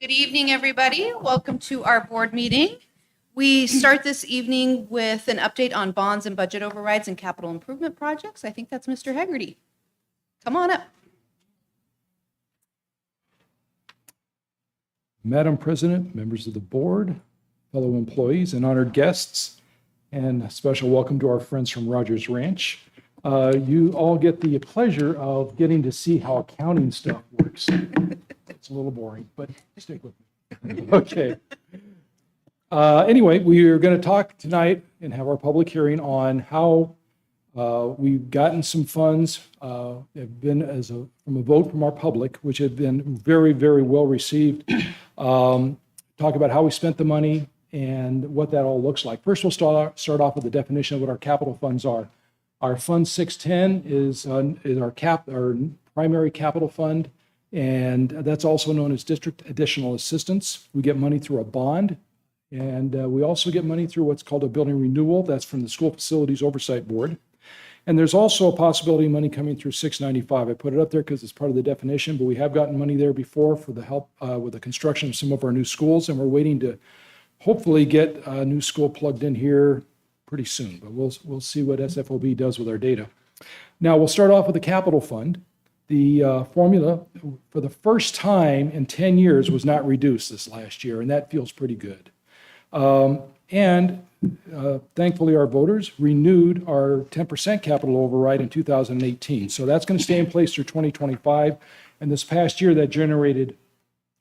Good evening, everybody. Welcome to our board meeting. We start this evening with an update on bonds and budget overrides and capital improvement projects. I think that's Mr. Hegarty. Come on up. Madam President, members of the board, fellow employees, and honored guests, and a special welcome to our friends from Rogers Ranch. You all get the pleasure of getting to see how accounting stuff works. It's a little boring, but stick with me. Okay. Anyway, we are going to talk tonight and have our public hearing on how we've gotten some funds have been from a vote from our public, which have been very, very well received. Talk about how we spent the money and what that all looks like. First, we'll start off with the definition of what our capital funds are. Our Fund 610 is our primary capital fund, and that's also known as District Additional Assistance. We get money through a bond, and we also get money through what's called a building renewal. That's from the School Facilities Oversight Board. And there's also a possibility of money coming through 695. I put it up there because it's part of the definition, but we have gotten money there before for the help with the construction of some of our new schools, and we're waiting to hopefully get a new school plugged in here pretty soon, but we'll see what SFOB does with our data. Now, we'll start off with the capital fund. The formula for the first time in 10 years was not reduced this last year, and that feels pretty good. Thankfully, our voters renewed our 10% capital override in 2018. So that's going to stay in place through 2025. And this past year, that generated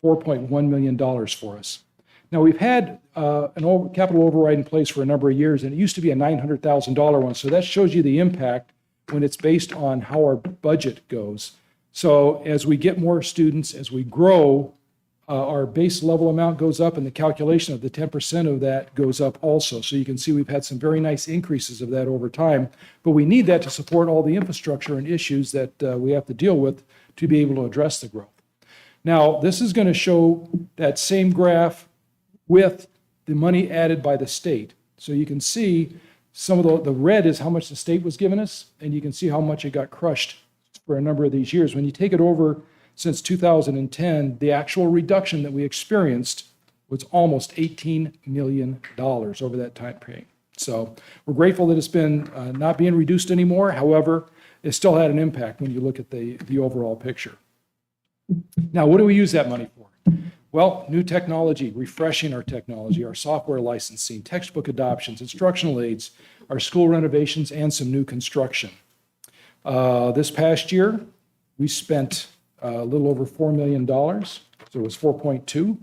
$4.1 million for us. Now, we've had an capital override in place for a number of years, and it used to be a $900,000 one. So that shows you the impact when it's based on how our budget goes. So as we get more students, as we grow, our base level amount goes up, and the calculation of the 10% of that goes up also. So you can see we've had some very nice increases of that over time, but we need that to support all the infrastructure and issues that we have to deal with to be able to address the growth. Now, this is going to show that same graph with the money added by the state. So you can see some of the red is how much the state was giving us, and you can see how much it got crushed for a number of these years. When you take it over since 2010, the actual reduction that we experienced was almost $18 million over that time period. So we're grateful that it's been not being reduced anymore. However, it still had an impact when you look at the overall picture. Now, what do we use that money for? Well, new technology, refreshing our technology, our software licensing, textbook adoptions, instructional aids, our school renovations, and some new construction. This past year, we spent a little over $4 million, so it was 4.2.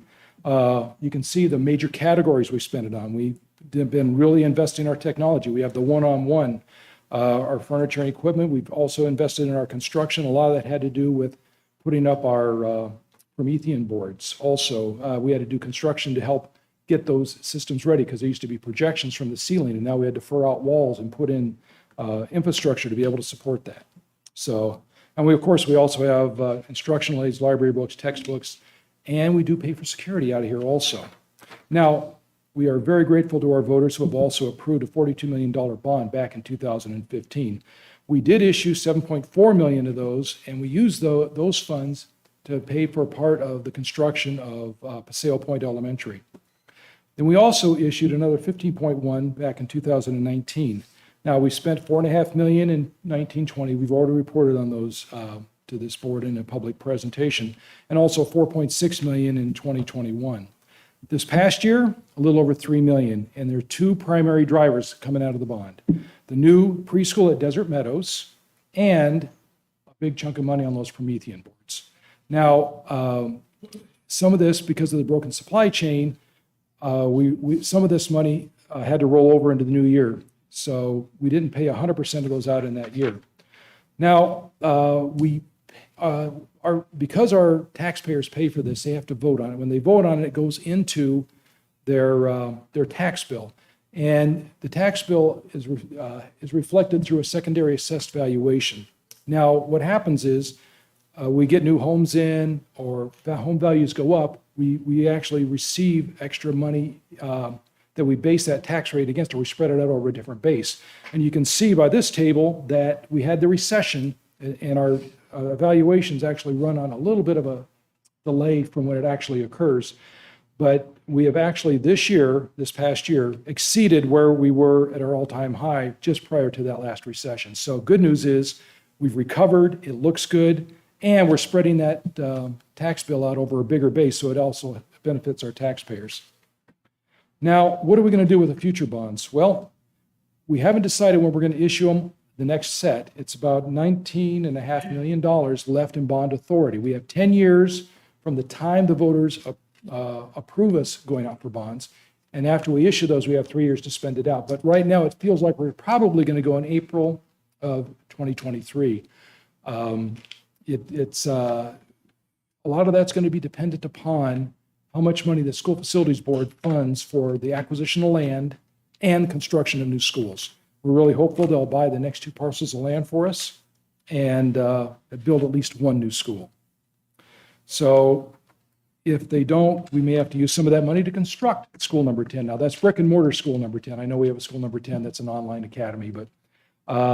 You can see the major categories we spent it on. We've been really investing in our technology. We have the one-on-one, our furniture and equipment. We've also invested in our construction. A lot of that had to do with putting up our Promethean boards. Also, we had to do construction to help get those systems ready because there used to be projections from the ceiling, and now we had to fur out walls and put in infrastructure to be able to support that. So, and we, of course, we also have instructional aids, library books, textbooks, and we do pay for security out of here also. Now, we are very grateful to our voters who have also approved a $42 million bond back in 2015. We did issue $7.4 million of those, and we used those funds to pay for part of the construction of Paseo Point Elementary. Then we also issued another 15.1 back in 2019. Now, we spent $4.5 million in 1920. We've already reported on those to this board in a public presentation, and also $4.6 million in 2021. This past year, a little over $3 million, and there are two primary drivers coming out of the bond. The new preschool at Desert Meadows and a big chunk of money on those Promethean boards. Now, some of this, because of the broken supply chain, some of this money had to roll over into the new year. So we didn't pay 100% of those out in that year. Now, because our taxpayers pay for this, they have to vote on it. When they vote on it, it goes into their tax bill. And the tax bill is reflected through a secondary assessed valuation. Now, what happens is we get new homes in, or home values go up, we actually receive extra money that we base that tax rate against, or we spread it out over a different base. And you can see by this table that we had the recession, and our evaluations actually run on a little bit of a delay from when it actually occurs. But we have actually this past year, exceeded where we were at our all-time high just prior to that last recession. So good news is we've recovered, it looks good, and we're spreading that tax bill out over a bigger base, so it also benefits our taxpayers. Now, what are we going to do with the future bonds? Well, we haven't decided when we're going to issue them the next set. It's about $19.5 million left in bond authority. We have 10 years from the time the voters approve us going out for bonds. And after we issue those, we have 3 years to spend it out. But right now, it feels like we're probably going to go in April of 2023. A lot of that's going to be dependent upon how much money the School Facilities Board funds for the acquisition of land and construction of new schools. We're really hopeful they'll buy the next 2 parcels of land for us and build at least 1 new school. So if they don't, we may have to use some of that money to construct school number 10. Now, that's brick and mortar school number 10. I know we have a school number 10 that's an online academy, but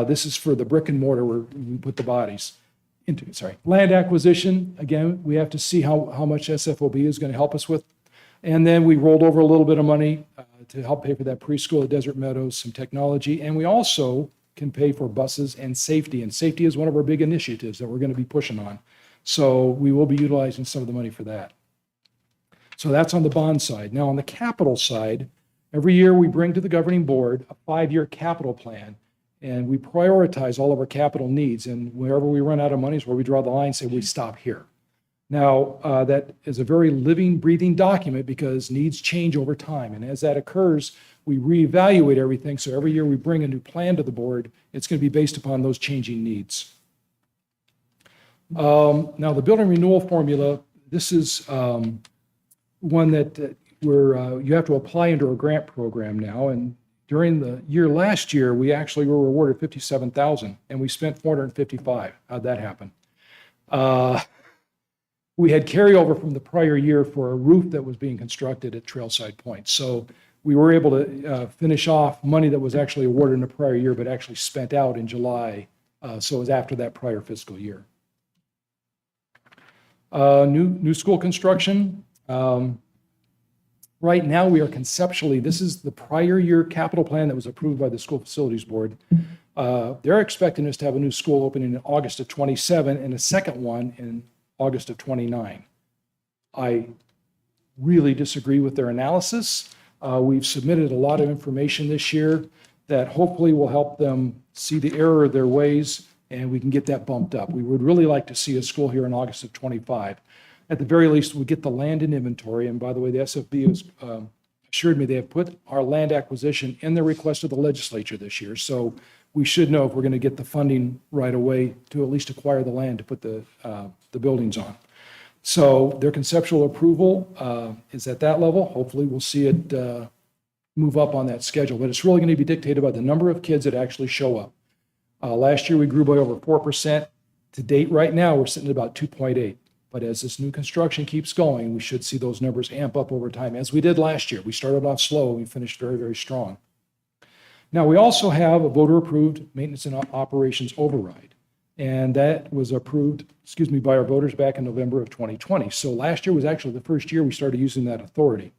this is for the brick and mortar where we put the bodies into. Land acquisition, again, we have to see how much SFOB is going to help us with. And then we rolled over a little bit of money to help pay for that preschool at Desert Meadows, some technology. And we also can pay for buses and safety. And safety is one of our big initiatives that we're going to be pushing on. So we will be utilizing some of the money for that. So that's on the bond side. Now on the capital side, every year we bring to the governing board a 5-year capital plan, and we prioritize all of our capital needs. And wherever we run out of money is where we draw the line and say we stop here. Now, that is a very living, breathing document because needs change over time. And as that occurs, we reevaluate everything. So every year we bring a new plan to the board, it's going to be based upon those changing needs. Now, the building renewal formula, this is one that you have to apply into a grant program now. And during the year last year, we actually were awarded $57,000 and we spent $455,000. How'd that happen? We had carryover from the prior year for a roof that was being constructed at Trailside Point. So we were able to finish off money that was actually awarded in the prior year, but actually spent out in July. So it was after that prior fiscal year. New school construction. Right now we are conceptually, this is the prior year capital plan that was approved by the School Facilities Board. They're expecting us to have a new school opening in August of 27 and a second one in August of 29. I really disagree with their analysis. We've submitted a lot of information this year that hopefully will help them see the error of their ways and we can get that bumped up. We would really like to see a school here in August of 25. At the very least, we get the land in inventory. And by the way, the SFB has assured me they have put our land acquisition in the request of the legislature this year. So we should know if we're going to get the funding right away to at least acquire the land to put the buildings on. So their conceptual approval is at that level. Hopefully we'll see it move up on that schedule, but it's really going to be dictated by the number of kids that actually show up. Last year we grew by over 4%. To date right now, we're sitting at about 2.8. But as this new construction keeps going, we should see those numbers amp up over time, as we did last year. We started off slow and we finished very, very strong. Now, we also have a voter-approved maintenance and operations override, and that was approved, by our voters back in November of 2020. So last year was actually the first year we started using that authority.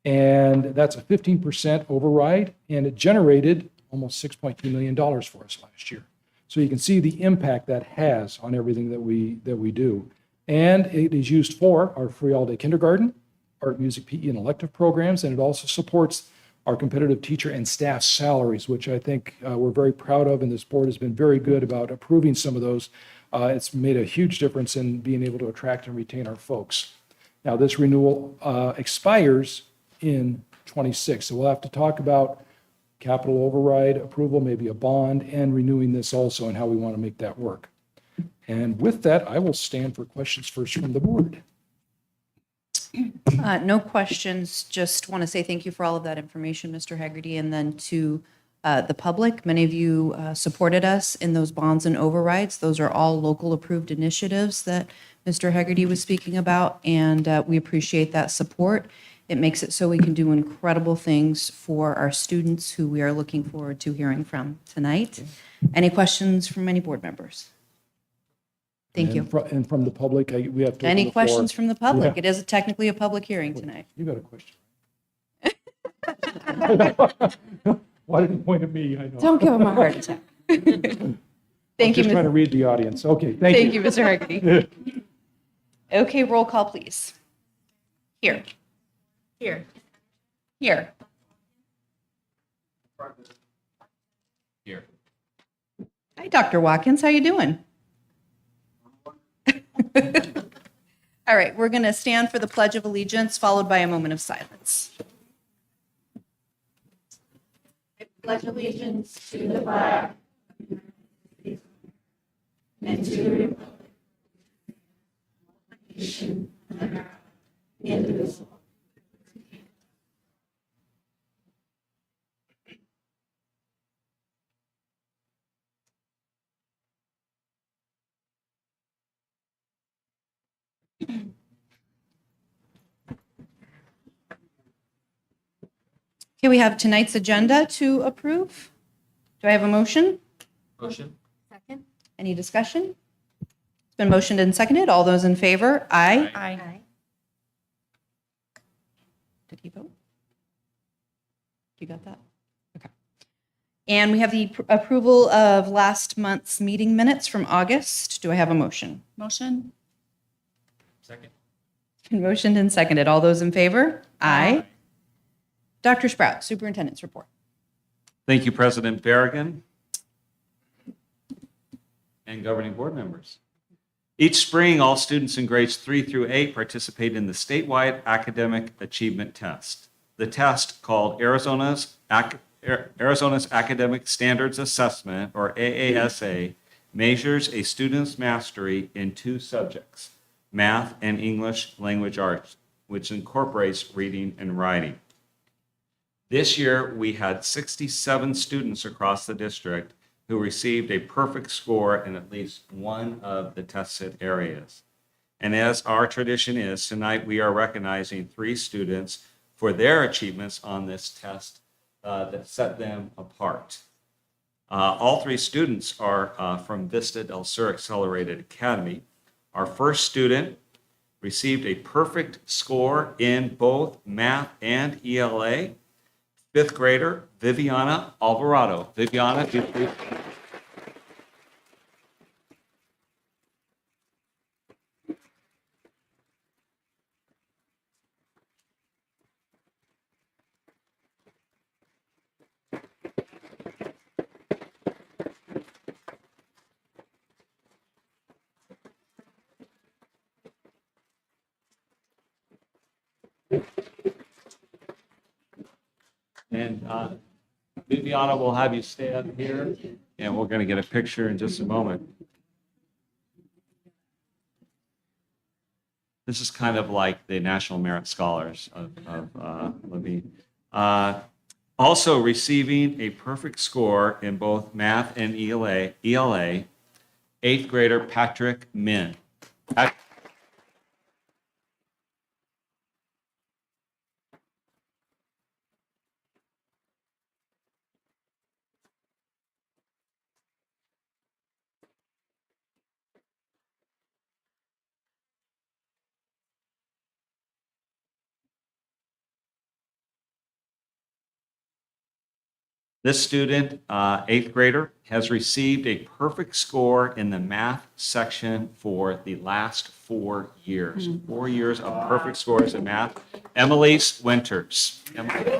And that's a 15% override, and it generated almost $6.2 million for us last year. So you can see the impact that has on everything that we do. And it is used for our free all-day kindergarten, art, music, PE, and elective programs, and it also supports our competitive teacher and staff salaries, which I think we're very proud of, and this board has been very good about approving some of those. It's made a huge difference in being able to attract and retain our folks. Now, this renewal expires in 26, so we'll have to talk about capital override approval, maybe a bond, and renewing this also and how we want to make that work. And with that, I will stand for questions first from the board. No questions. Just want to say thank you for all of that information, Mr. Hegarty, and then to the public. Many of you supported us in those bonds and overrides. Those are all local approved initiatives that Mr. Hegarty was speaking about, and we appreciate that support. It makes it so we can do incredible things for our students who we are looking forward to hearing from tonight. Any questions from any board members? Thank you. And from the public, we have to. Any open the floor. questions from the public? Yeah. It is technically a public hearing tonight. You got a question? Why did you point at me? I know. Don't give him a heart attack. Thank I'm you, just trying to read the audience. Okay, thank you. Thank you, Mr. Hegarty. Okay, roll call, please. Here. Here. Here. Here. Hi, Dr. Watkins. How you doing? All right, we're going to stand for the Pledge of Allegiance, followed by a moment of silence. I pledge allegiance to the flag and to the republic, nation, America, indivisible. Okay, we have tonight's agenda to approve. Do I have a motion? Motion? Second. Any discussion? It's been motioned and seconded. All those in favor? Aye. Aye. Did he vote? You got that? Okay. And we have the approval of last month's meeting minutes from August. Do I have a motion? Motion. Second. It's been motioned and seconded. All those in favor? Aye. Dr. Sprout, Superintendent's Report. Thank you, President Berrigan and governing board members. Each spring, all students in grades 3 through 8 participate in the statewide academic achievement test. The test, called Arizona's Academic Standards Assessment, or AASA, measures a student's mastery in 2 subjects, math and English language arts, which incorporates reading and writing. This year, we had 67 students across the district who received a perfect score in at least one of the tested areas. And as our tradition is, tonight we are recognizing 3 students for their achievements on this test that set them apart. All 3 students are from Vista del Sur Accelerated Academy. Our first student received a perfect score in both math and ELA. 5th grader, Viviana Alvarado. Viviana, do you please? And Viviana will have you stand here, and we're going to get a picture in just a moment. This is kind of like the National Merit Scholars of Levine. Also receiving a perfect score in both math and ELA, 8th grader Patrick Min. This student, 8th grader, has received a perfect score in the math section for the last 4 years. 4 years of perfect scores in math. Emily's Winters. Emily.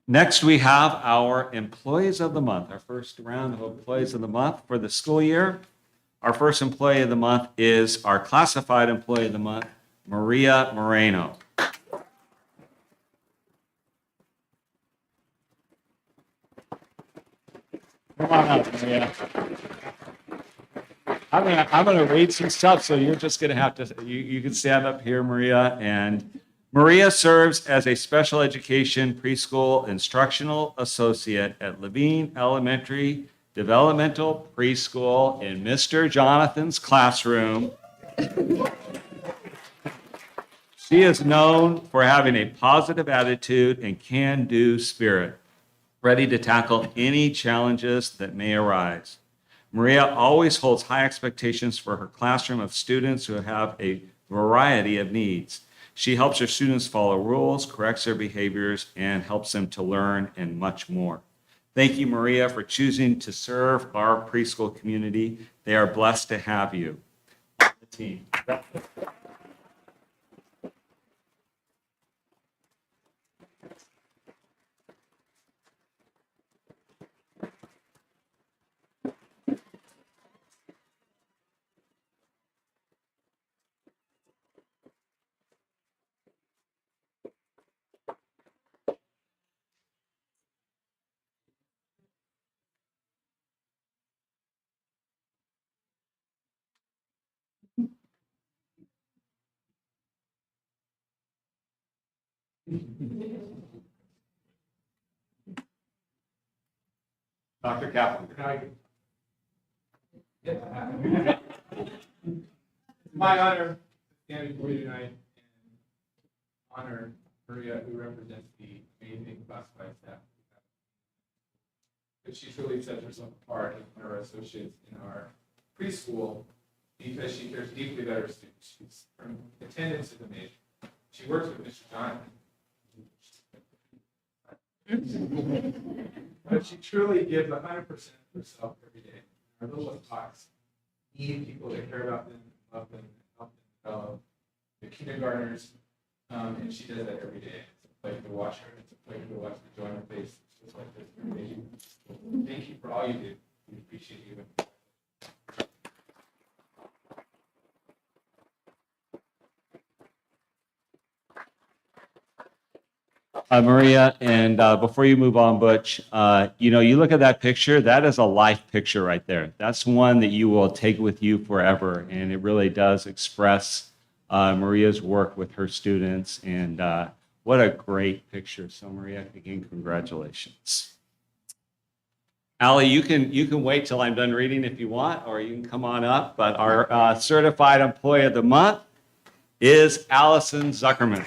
Next, we have our Employees of the Month, our first round of Employees of the Month for the school year. Our first Employee of the Month is our Classified Employee of the Month, Maria Moreno. Come on up, Maria. I'm gonna read some stuff, so you're just gonna have to, you can stand up here, Maria. And Maria serves as a special education preschool instructional associate at Levine Elementary Developmental Preschool in Mr. Jonathan's classroom. She is known for having a positive attitude and can-do spirit, ready to tackle any challenges that may arise. Maria always holds high expectations for her classroom of students who have a variety of needs. She helps her students follow rules, corrects their behaviors, and helps them to learn and much more. Thank you, Maria, for choosing to serve our preschool community. They are blessed to have you. The team. Dr. Kaplan. It's my honor to stand before you tonight and honor Maria, who represents the amazing classified staff. But she truly sets herself apart as one of our associates in our preschool because she cares deeply about her students. She's, her attendance is amazing. She works with Mr. Jonathan. But she truly gives 100% of herself every day. Our little talks need people that care about them, love them, and help them develop. The kindergartners, and she does that every day. It's a pleasure to watch her. It's a pleasure to watch the joy on her face. It's just like this every day. Thank you for all you do. We appreciate you. Maria, and before you move on, Butch, you look at that picture, that is a life picture right there. That's one that you will take with you forever, and it really does express Maria's work with her students, and what a great picture. So, Maria, again, congratulations. Allie, you can wait till I'm done reading if you want, or you can come on up, but our Certified Employee of the Month is Allison Zuckerman.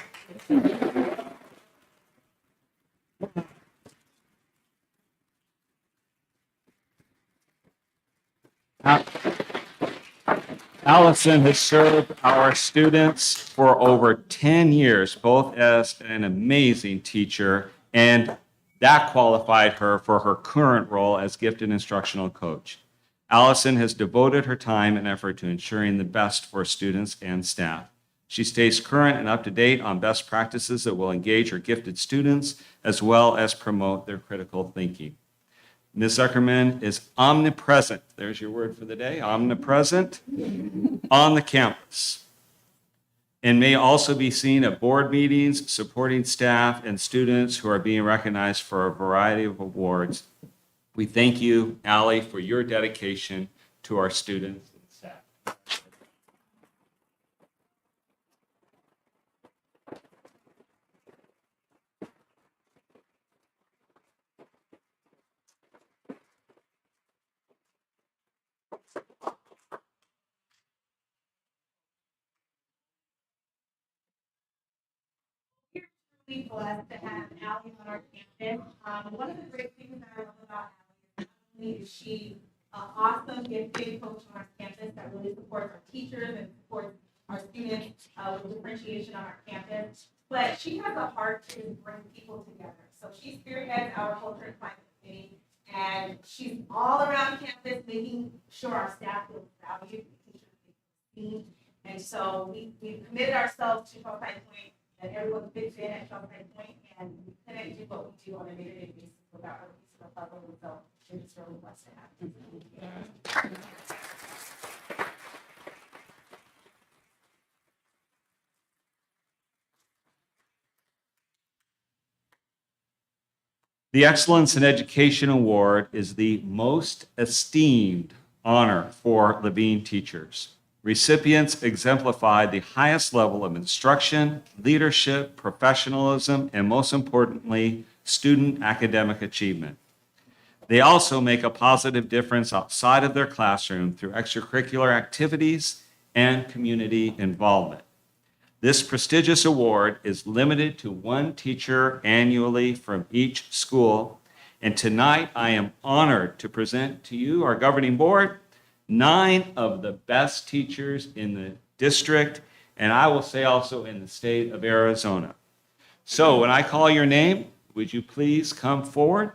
Allison has served our students for over 10 years, both as an amazing teacher, and that qualified her for her current role as gifted instructional coach. Allison has devoted her time and effort to ensuring the best for students and staff. She stays current and up to date on best practices that will engage her gifted students, as well as promote their critical thinking. Ms. Zuckerman is omnipresent, there's your word for the day, omnipresent, on the campus, and may also be seen at board meetings, supporting staff and students who are being recognized for a variety of awards. We thank you, Allie, for your dedication to our students and staff. We're truly blessed to have Allie on our campus. One of the great things that I love about Allie is not only is she an awesome, gifted coach on our campus that really supports our teachers and supports our students with differentiation on our campus, but she has a heart to bring people together. So she spearheads our culture and climate committee, and she's all around campus making sure our staff feels valued, teachers 2016. And so we committed ourselves to Shelby Point, and everyone's a big fan at Shelby Point, and we couldn't do what we do on a day-to-day basis without a piece of the puzzle. And so we're just really blessed to have you. The Excellence in Education Award is the most esteemed honor for Levine teachers. Recipients exemplify the highest level of instruction, leadership, professionalism, and most importantly, student academic achievement. They also make a positive difference outside of their classroom through extracurricular activities and community involvement. This prestigious award is limited to one teacher annually from each school. And tonight, I am honored to present to you, our governing board, 9 of the best teachers in the district, and I will say also in the state of Arizona. So when I call your name, would you please come forward?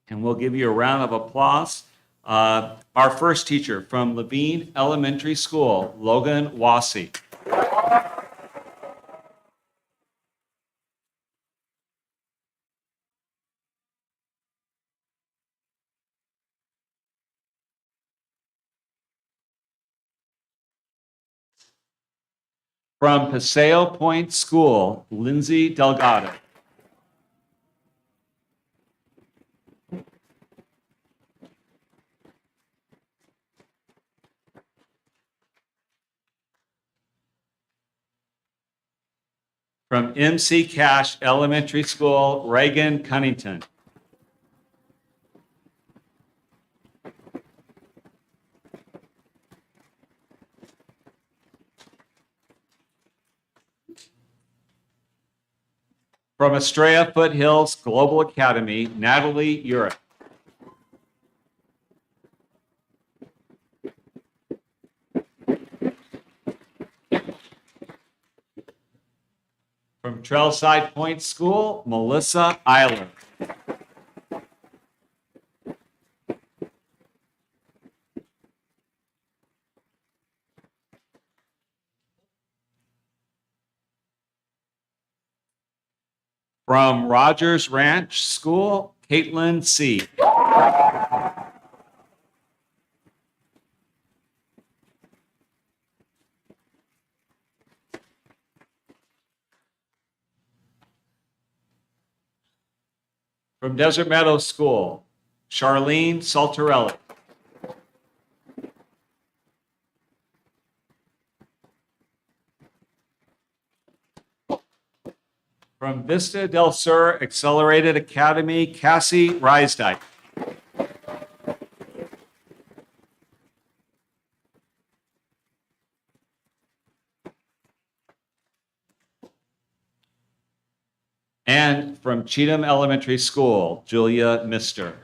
And we'll give you a round of applause. Our first teacher from Levine Elementary School, Logan Wassey. From Paseo Point School, Lindsay Delgado. From MC Cash Elementary School, Reagan Cunnington. From Estrella Foothills Global Academy, Natalie Urich. From Trailside Point School, Melissa Eiler. From Rogers Ranch School, Caitlin C. From Desert Meadows School, Charlene Saltarelli. From Vista del Sur Accelerated Academy, Cassie Riesdyke. And from Cheatham Elementary School, Julia Mister.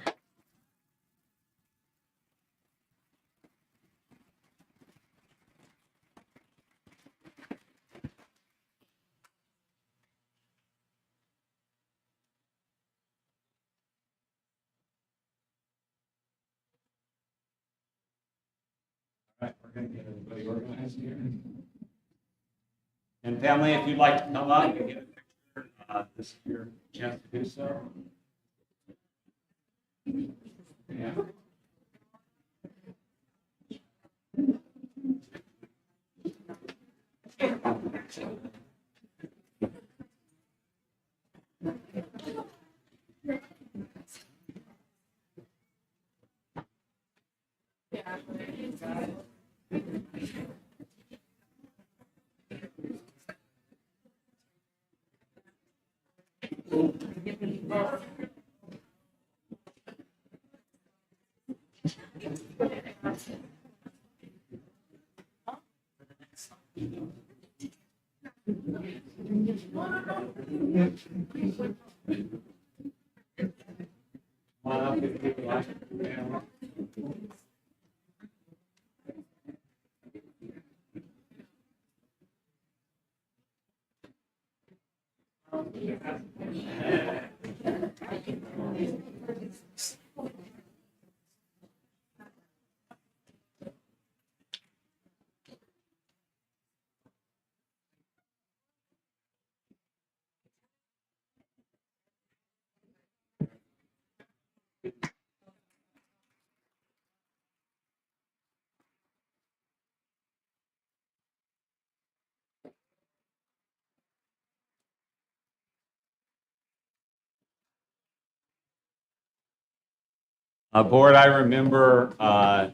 All right, we're going to get everybody organized here. And family, if you'd like to come up and get a picture, this is your chance to do so. Yeah. Board, I remember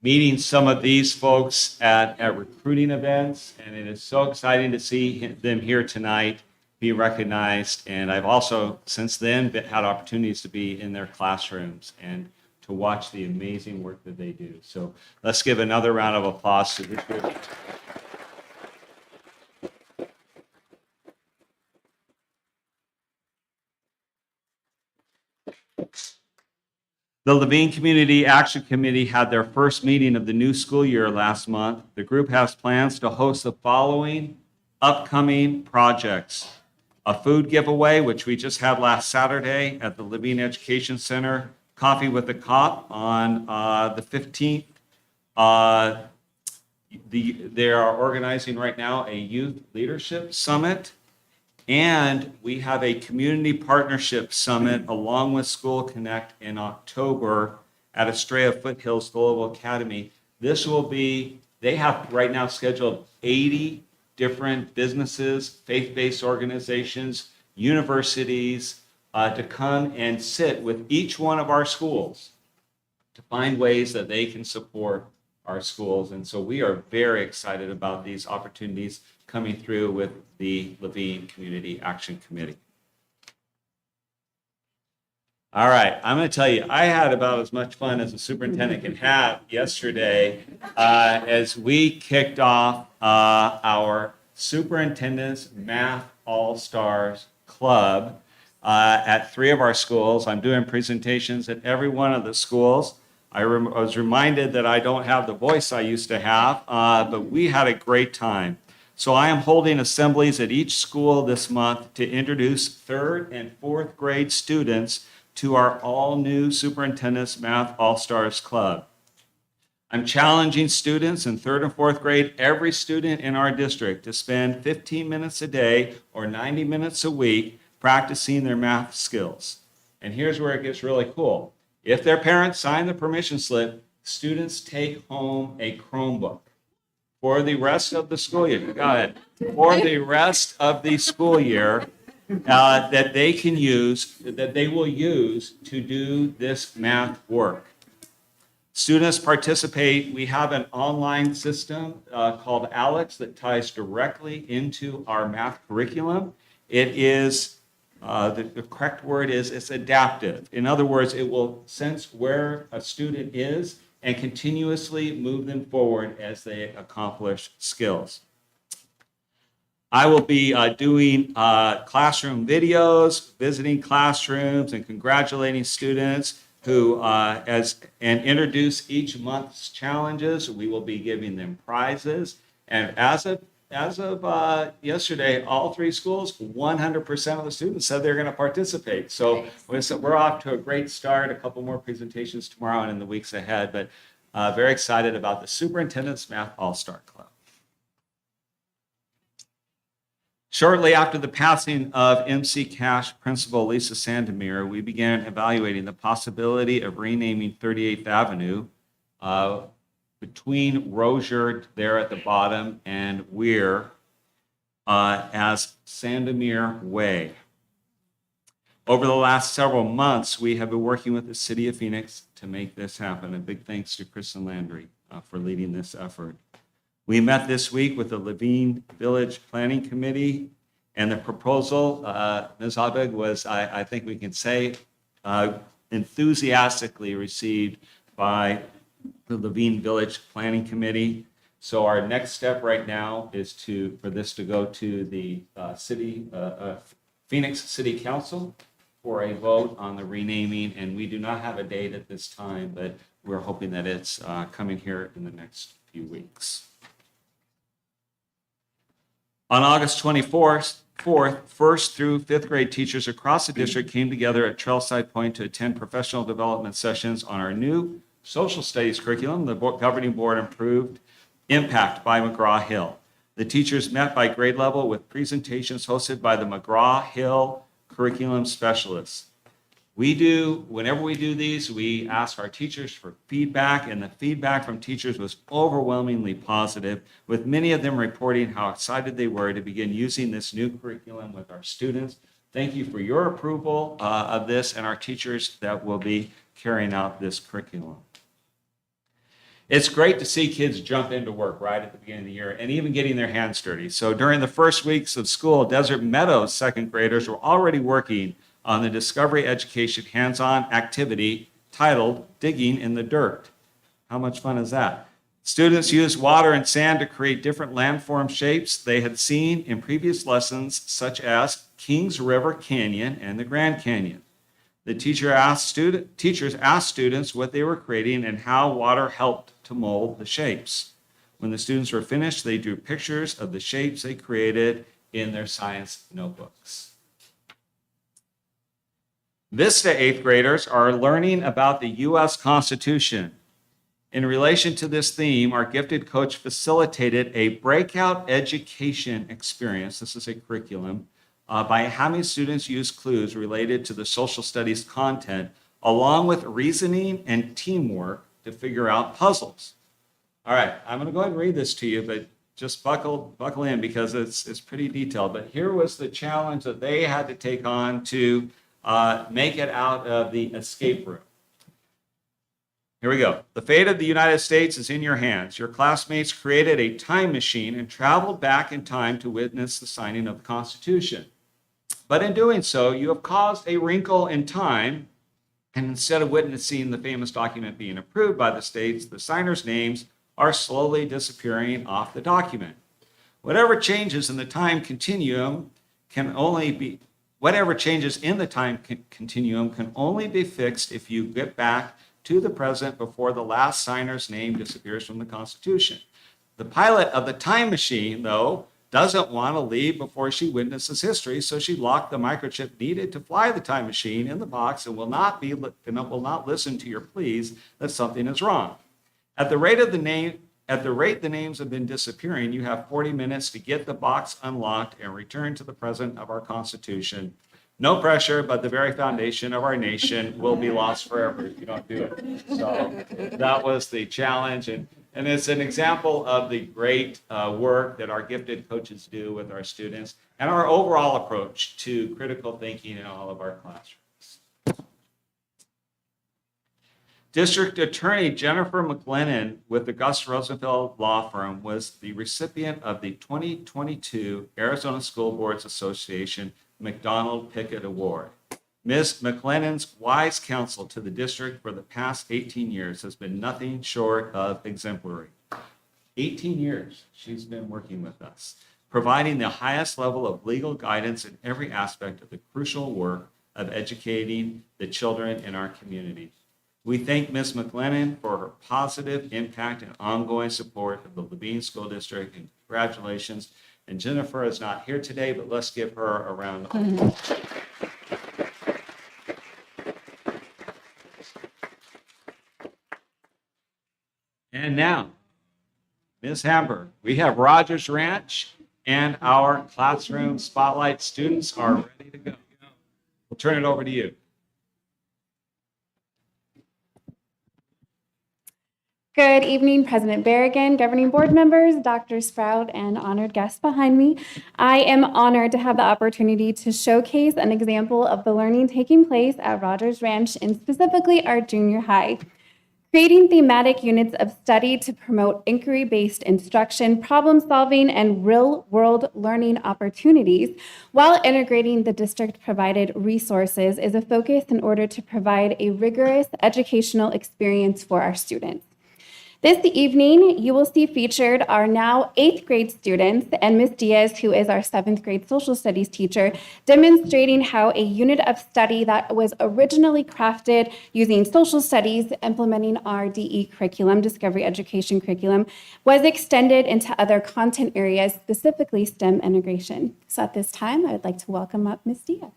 meeting some of these folks at recruiting events, and it is so exciting to see them here tonight, be recognized. And I've also, since then, had opportunities to be in their classrooms and to watch the amazing work that they do. So let's give another round of applause to this group. The Levine Community Action Committee had their first meeting of the new school year last month. The group has plans to host the following upcoming projects: a food giveaway, which we just had last Saturday at the Levine Education Center, Coffee with the Cop on the 15th. They are organizing right now a youth leadership summit. And we have a community partnership summit along with School Connect in October at Estrella Foothills Global Academy. This will be, they have right now scheduled 80 different businesses, faith-based organizations, universities to come and sit with each one of our schools to find ways that they can support our schools. And so we are very excited about these opportunities coming through with the Levine Community Action Committee. All right, I'm going to tell you, I had about as much fun as a superintendent can have yesterday as we kicked off our Superintendent's Math All-Stars Club at 3 of our schools. I'm doing presentations at every one of the schools. I was reminded that I don't have the voice I used to have, but we had a great time. So I am holding assemblies at each school this month to introduce 3rd and 4th grade students to our all-new Superintendent's Math All-Stars Club. I'm challenging students in 3rd and 4th grade, every student in our district, to spend 15 minutes a day or 90 minutes a week practicing their math skills. And here's where it gets really cool. If their parents sign the permission slip, students take home a Chromebook. For the rest of the school year, go ahead. For the rest of the school year, that they can use, that they will use to do this math work. Students participate. We have an online system called Alex that ties directly into our math curriculum. It is, the correct word is, it's adaptive. In other words, it will sense where a student is and continuously move them forward as they accomplish skills. I will be doing classroom videos, visiting classrooms, and congratulating students who, and introduce each month's challenges. We will be giving them prizes. And as of yesterday, all 3 schools, 100% of the students said they're going to participate. So we're off to a great start. A couple more presentations tomorrow and in the weeks ahead, but very excited about the Superintendent's Math All-Star Club. Shortly after the passing of MC Cash Principal Lisa Sandomir, we began evaluating the possibility of renaming 38th Avenue between Rozier there at the bottom and Weir as Sandomir Way. Over the last several months, we have been working with the City of Phoenix to make this happen. A big thanks to Kristen Landry for leading this effort. We met this week with the Levine Village Planning Committee, and the proposal, Ms. Abeg, was, I think we can say, enthusiastically received by the Levine Village Planning Committee. So our next step right now is for this to go to the Phoenix City Council for a vote on the renaming, and we do not have a date at this time, but we're hoping that it's coming here in the next few weeks. On August 24th, 1st through 5th grade teachers across the district came together at Trailside Point to attend professional development sessions on our new social studies curriculum. The governing board approved Impact by McGraw-Hill. The teachers met by grade level with presentations hosted by the McGraw-Hill curriculum specialists. Whenever we do these, we ask our teachers for feedback, and the feedback from teachers was overwhelmingly positive, with many of them reporting how excited they were to begin using this new curriculum with our students. Thank you for your approval of this and our teachers that will be carrying out this curriculum. It's great to see kids jump into work right at the beginning of the year and even getting their hands dirty. So during the first weeks of school, Desert Meadows second graders were already working on the Discovery Education hands-on activity titled Digging in the Dirt. How much fun is that? Students used water and sand to create different landform shapes they had seen in previous lessons, such as Kings River Canyon and the Grand Canyon. The teachers asked students what they were creating and how water helped to mold the shapes. When the students were finished, they drew pictures of the shapes they created in their science notebooks. Vista 8th graders are learning about the U.S. Constitution. In relation to this theme, our gifted coach facilitated a breakout education experience. This is a curriculum by having students use clues related to the social studies content, along with reasoning and teamwork to figure out puzzles. All right, I'm going to go ahead and read this to you, but just buckle in because it's pretty detailed. But here was the challenge that they had to take on to make it out of the escape room. Here we go. The fate of the United States is in your hands. Your classmates created a time machine and traveled back in time to witness the signing of the Constitution. But in doing so, you have caused a wrinkle in time, and instead of witnessing the famous document being approved by the states, the signers' names are slowly disappearing off the document. Whatever changes in the time continuum can only be fixed if you get back to the present before the last signer's name disappears from the Constitution. The pilot of the time machine, though, doesn't want to leave before she witnesses history, so she locked the microchip needed to fly the time machine in the box and will not listen to your pleas that something is wrong. At the rate the names have been disappearing, you have 40 minutes to get the box unlocked and return to the present of our Constitution. No pressure, but the very foundation of our nation will be lost forever if you don't do it. So that was the challenge. And it's an example of the great work that our gifted coaches do with our students and our overall approach to critical thinking in all of our classrooms. District Attorney Jennifer McLennan with the Gus Rosenfeld Law Firm was the recipient of the 2022 Arizona School Boards Association McDonald Pickett Award. Ms. McLennan's wise counsel to the district for the past 18 years has been nothing short of exemplary. 18 years she's been working with us, providing the highest level of legal guidance in every aspect of the crucial work of educating the children in our community. We thank Ms. McLennan for her positive impact and ongoing support of the Levine School District, and congratulations. And Jennifer is not here today, but let's give her a round of applause. And now, Ms. Hamburg, we have Rogers Ranch and our classroom spotlight students are ready to go. We'll turn it over to you. Good evening, President Berrigan, governing board members, Dr. Sprout, and honored guests behind me. I am honored to have the opportunity to showcase an example of the learning taking place at Rogers Ranch and specifically our junior high. Creating thematic units of study to promote inquiry-based instruction, problem-solving, and real-world learning opportunities while integrating the district-provided resources is a focus in order to provide a rigorous educational experience for our students. This evening, you will see featured our now 8th grade students and Ms. Diaz, who is our 7th grade social studies teacher, demonstrating how a unit of study that was originally crafted using social studies, implementing our DE curriculum, Discovery Education curriculum, was extended into other content areas, specifically STEM integration. So at this time, I would like to welcome up Ms. Diaz.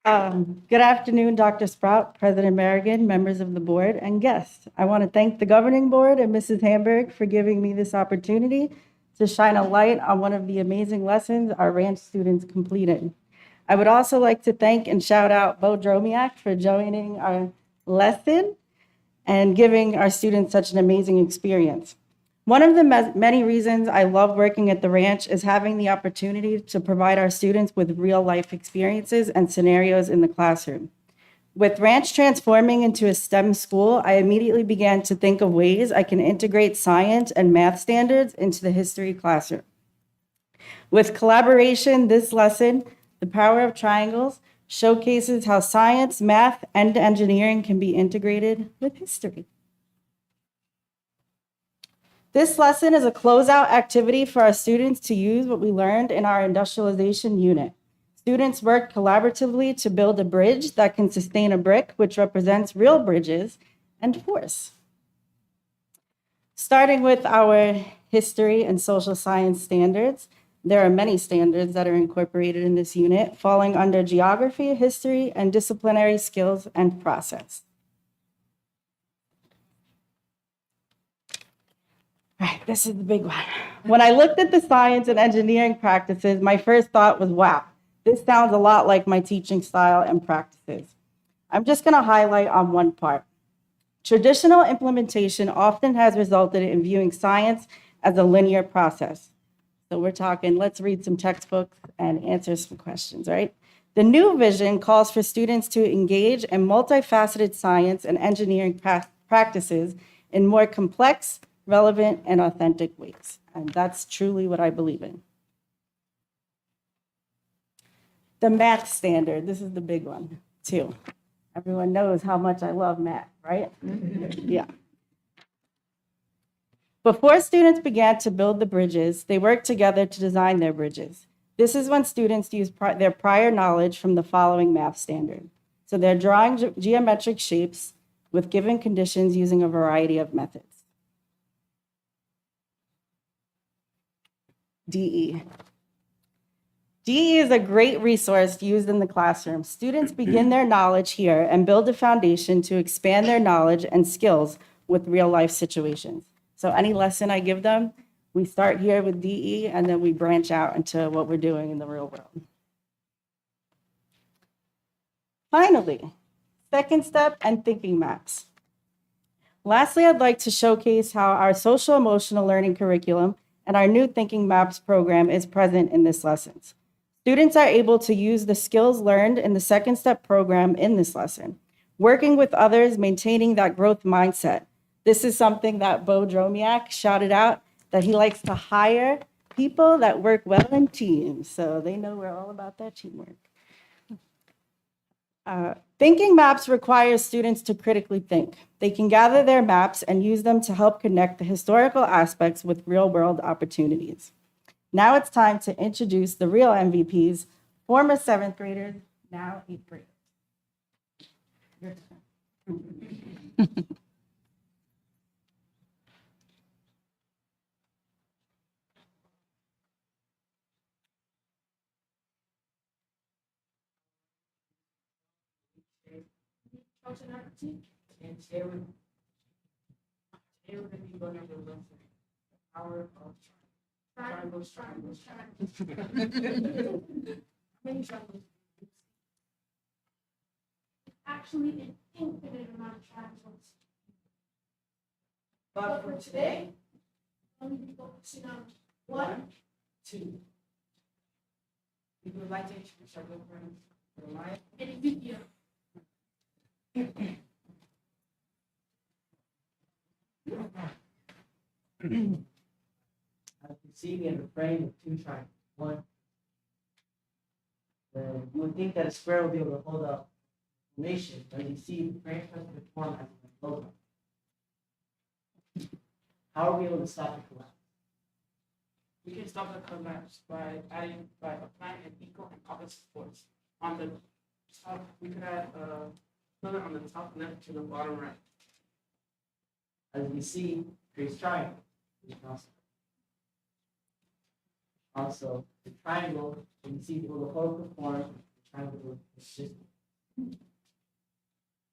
Good afternoon, Dr. Sprout, President Merrigan, members of the board, and guests. I want to thank the governing board and Mrs. Hamburg for giving me this opportunity to shine a light on one of the amazing lessons our ranch students completed. I would also like to thank and shout out Bo Dromiak for joining our lesson and giving our students such an amazing experience. One of the many reasons I love working at the ranch is having the opportunity to provide our students with real-life experiences and scenarios in the classroom. With Ranch transforming into a STEM school, I immediately began to think of ways I can integrate science and math standards into the history classroom. With collaboration, this lesson, The Power of Triangles, showcases how science, math, and engineering can be integrated with history. This lesson is a closeout activity for our students to use what we learned in our industrialization unit. Students worked collaboratively to build a bridge that can sustain a brick, which represents real bridges and force. Starting with our history and social science standards, there are many standards that are incorporated in this unit, falling under geography, history, and disciplinary skills and process. All right, this is the big one. When I looked at the science and engineering practices, my first thought was, wow, this sounds a lot like my teaching style and practices. I'm just going to highlight on one part. Traditional implementation often has resulted in viewing science as a linear process. So we're talking, let's read some textbooks and answer some questions, right? The new vision calls for students to engage in multifaceted science and engineering practices in more complex, relevant, and authentic ways. And that's truly what I believe in. The math standard, this is the big one, too. Everyone knows how much I love math, right? Yeah. Before students began to build the bridges, they worked together to design their bridges. This is when students use their prior knowledge from the following math standard. So they're drawing geometric shapes with given conditions using a variety of methods. DE. DE is a great resource used in the classroom. Students begin their knowledge here and build a foundation to expand their knowledge and skills with real-life situations. So any lesson I give them, we start here with DE and then we branch out into what we're doing in the real world. Finally, second step and thinking maps. Lastly, I'd like to showcase how our social emotional learning curriculum and our new Thinking Maps program is present in this lesson. Students are able to use the skills learned in the second step program in this lesson, working with others, maintaining that growth mindset. This is something that Bo Dromiak shouted out, that he likes to hire people that work well in teams. So they know we're all about that teamwork. Thinking maps requires students to critically think. They can gather their maps and use them to help connect the historical aspects with real-world opportunities. Now it's time to introduce the real MVPs, former 7th graders, now 8th graders. Your turn. And today we're going to be going over the lesson, the power of triangles. How many triangles? Actually, an infinite amount of triangles. But for today, I'm going to be focusing on 1, 2. We would like to introduce our good friend, Jeremiah. and video. As you see, we have a frame with 2 triangles. 1. You would think that a square would be able to hold up formation, but you see, the frame has to form as a logo. How are we able to stop the collapse? We can stop the collapse by applying an equal and opposite force. On the top, we could add a pillar on the top left to the bottom right. As we see, creates triangle. Also, the triangle, you can see the local form, the triangle is system.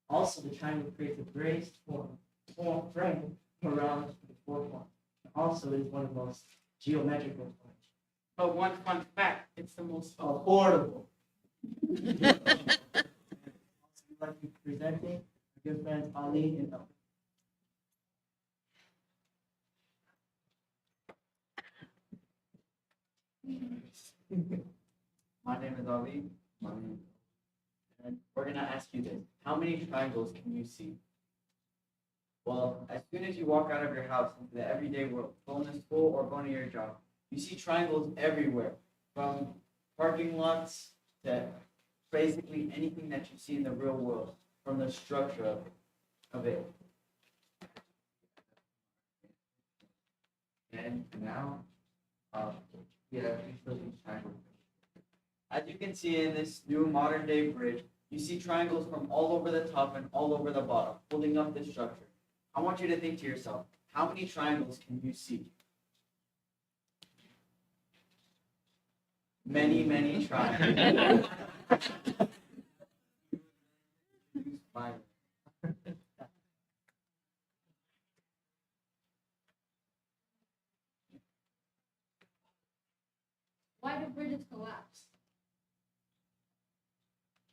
Also, the triangle creates a braced frame around the four point. Also, it is one of the most geometrical points. But one fun fact, it's the most Affordable. Also, we'd like to be presenting our good friends Ali and El. My name is Ali. And we're gonna ask you this. How many triangles can you see? Well, as soon as you walk out of your house into the everyday world, going to school or going to your job, you see triangles everywhere, from parking lots to basically anything that you see in the real world, from the structure of it. And now, we have these triangles. As you can see in this new modern day bridge, you see triangles from all over the top and all over the bottom, holding up the structure. I want you to think to yourself, how many triangles can you see? Many, many triangles. Fine. Why do bridges collapse?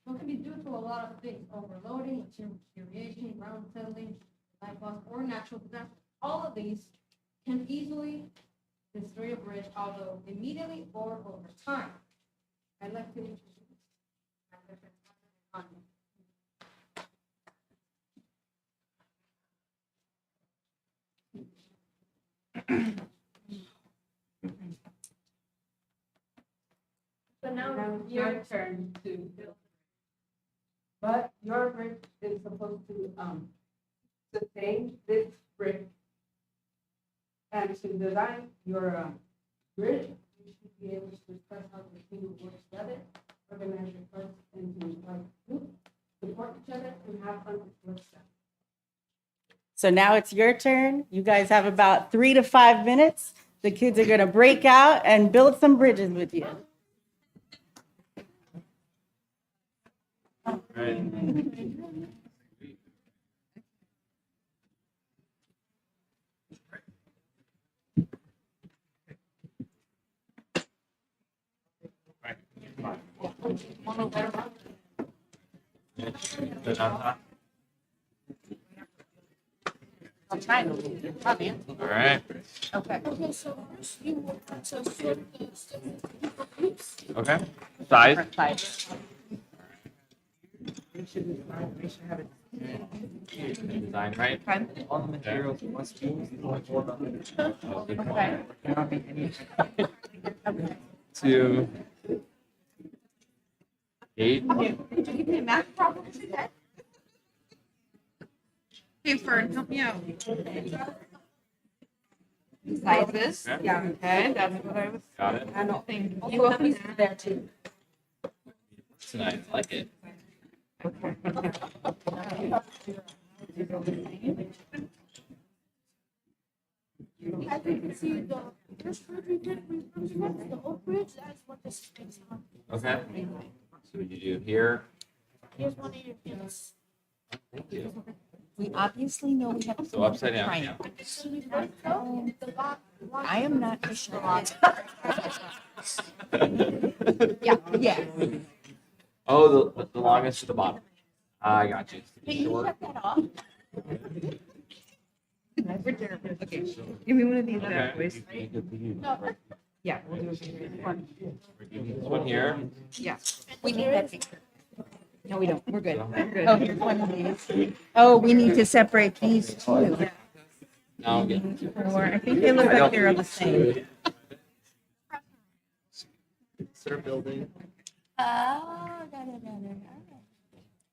What can be due to a lot of things, overloading, material deterioration, ground settling, life loss, or natural disaster. All of these can easily destroy a bridge, although immediately or over time. I'd like to introduce my different So now it's your turn to build. But your brick is supposed to sustain this brick. And to design your bridge, you should be able to discuss how the two work together, organize your parts into groups, support each other, and have fun with work stuff. So now it's your turn. You guys have about 3 to 5 minutes. The kids are going to break out and build some bridges with you. All right. Okay, so first you want to sort the stuff into groups. Okay. Size. Design right. All the materials must be Okay. 2, 8. Did you give me a math problem today? Hey, Fern, help me out. Sizes? Okay. Yeah, okay, that's what I was. Got it. I don't think. You will be there too. Tonight, I like it. As you can see, the first bridge we did, we constructed the old bridge, that's what this is based on. Okay. So what you do here? Here's one of your kids. Thank you. We obviously know we have. So upside down. Yeah. I am not sure. Yeah. Oh, the longest to the bottom. I got you. Can you shut that off? Okay, give me one of these bad Okay. boys. Yeah, we'll do one. This one here. Yeah. We need that picture. No, we don't. We're good. We're good. Oh, here's one of these. Oh, we need to separate these two. Now I'm getting. Or I think they look like they're the same. Start building. Oh,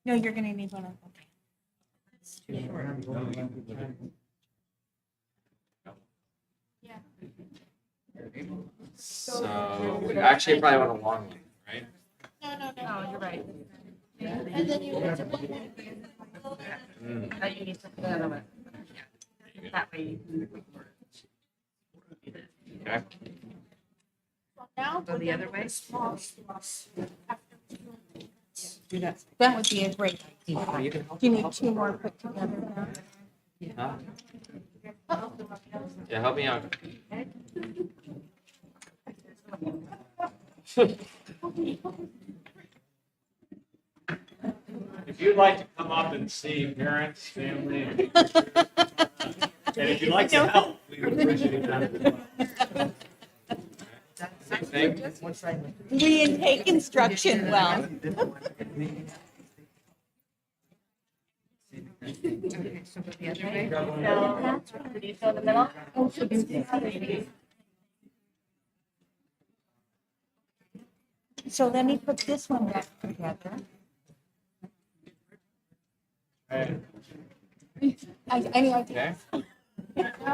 no, you're gonna need one of them. It's too short. So actually, I probably want a long one, right? No, you're right. And then you want to put Oh, you need to put that on it. That way. Okay. now. Go the other way. Small slots. That would be a great idea. Do you need two more put together now? Huh? Yeah, help me out. If you'd like to come up and see parents, family, and if you'd like to help, we would appreciate that. We didn't take instruction well. So let me put this one back together. Any idea?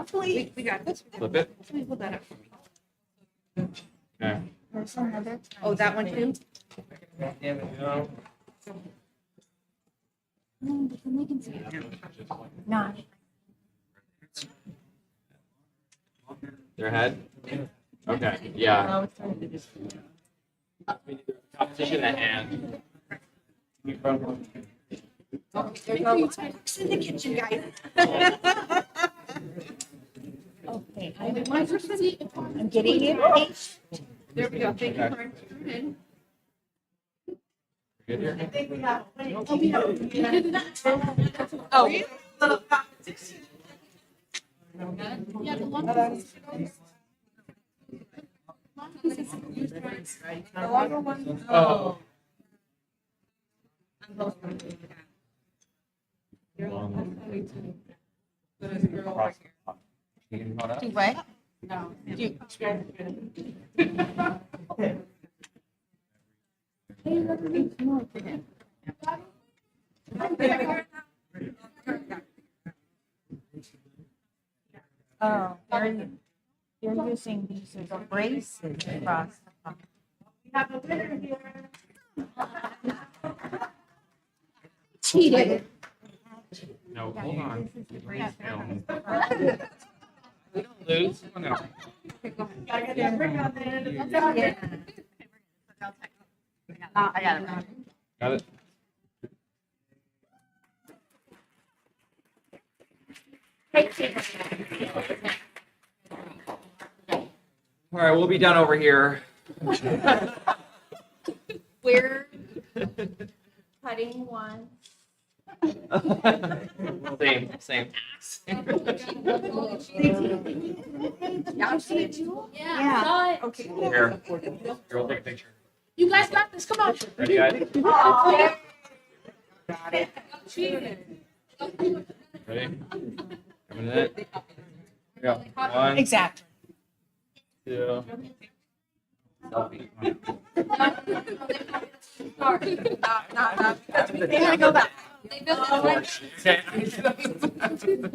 Please. We got this. Flip it. Let me pull that up for me. Okay. There's another. Oh, that one too? No. Their head? Okay, yeah. Competition at hand. It's in the kitchen, guys. Okay. I'm getting impatient. There we go. Thank you for turning. Good here? Oh. Oh. Do what? No. Oh, they're using these as braces across the top. We have a winner here. Cheated. No, hold on. We don't lose. Oh, no. Gotta get that brick on there. I got it. Got it? All right, we'll be done over here. We're Cutting one. Same. Y'all see it too? Yeah. Okay. Here, we'll take a picture. You guys got this. Come on. Ready, guys? Got it. Ready? A minute. Here we go. 1, Exactly. 2. They gotta go back. Okay.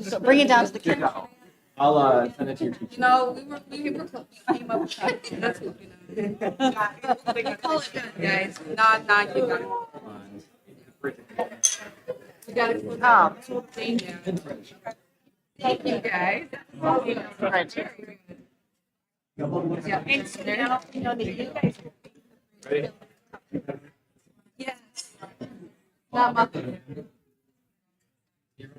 So bring it down to the camera. I'll send it to your teacher. No, we were close. We came up with that. That's what we know. Call it done, guys. Nah, you got it. We got it. Oh. Thank you, guys. Yeah, and so now, you know, that you guys. Ready? Yes. Not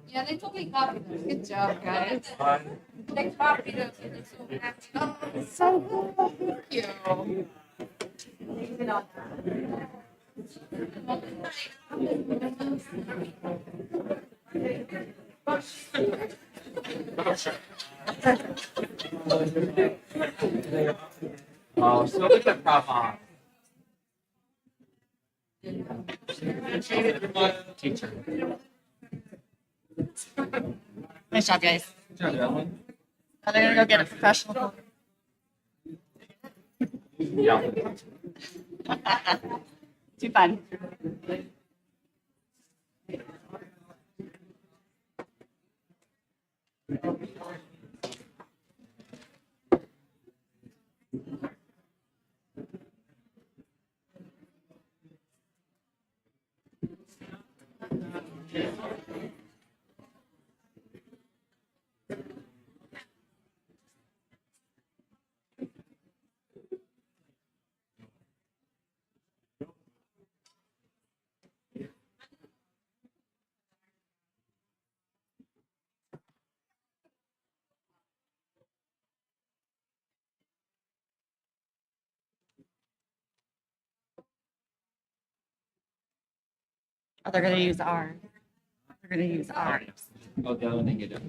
yeah, they totally copied us. Good job, guys. 1. They copied us. And they're so happy. Oh, it's so good. Thank you. Oh, so look at prop on. Teacher. Nice job, guys. Good job, Evelyn. Oh, they're gonna go get a professional. Yeah. Too fun. Oh, they're gonna use R. They're gonna use R. Oh, down and get it.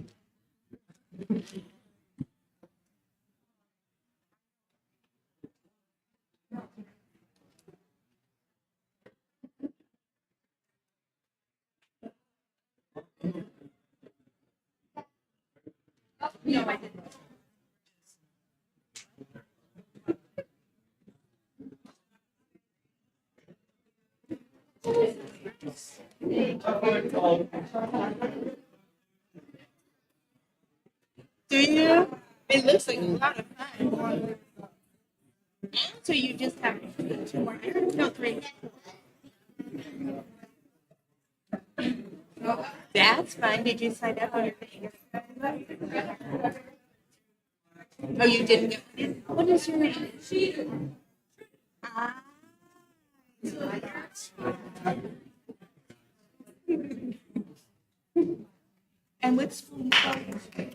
Do you? It looks like a lot of fun. So you just have two more, no, three. That's fine. Did you sign up on your thing? Oh, you didn't get it? What is your name? Ah. And what school you going to?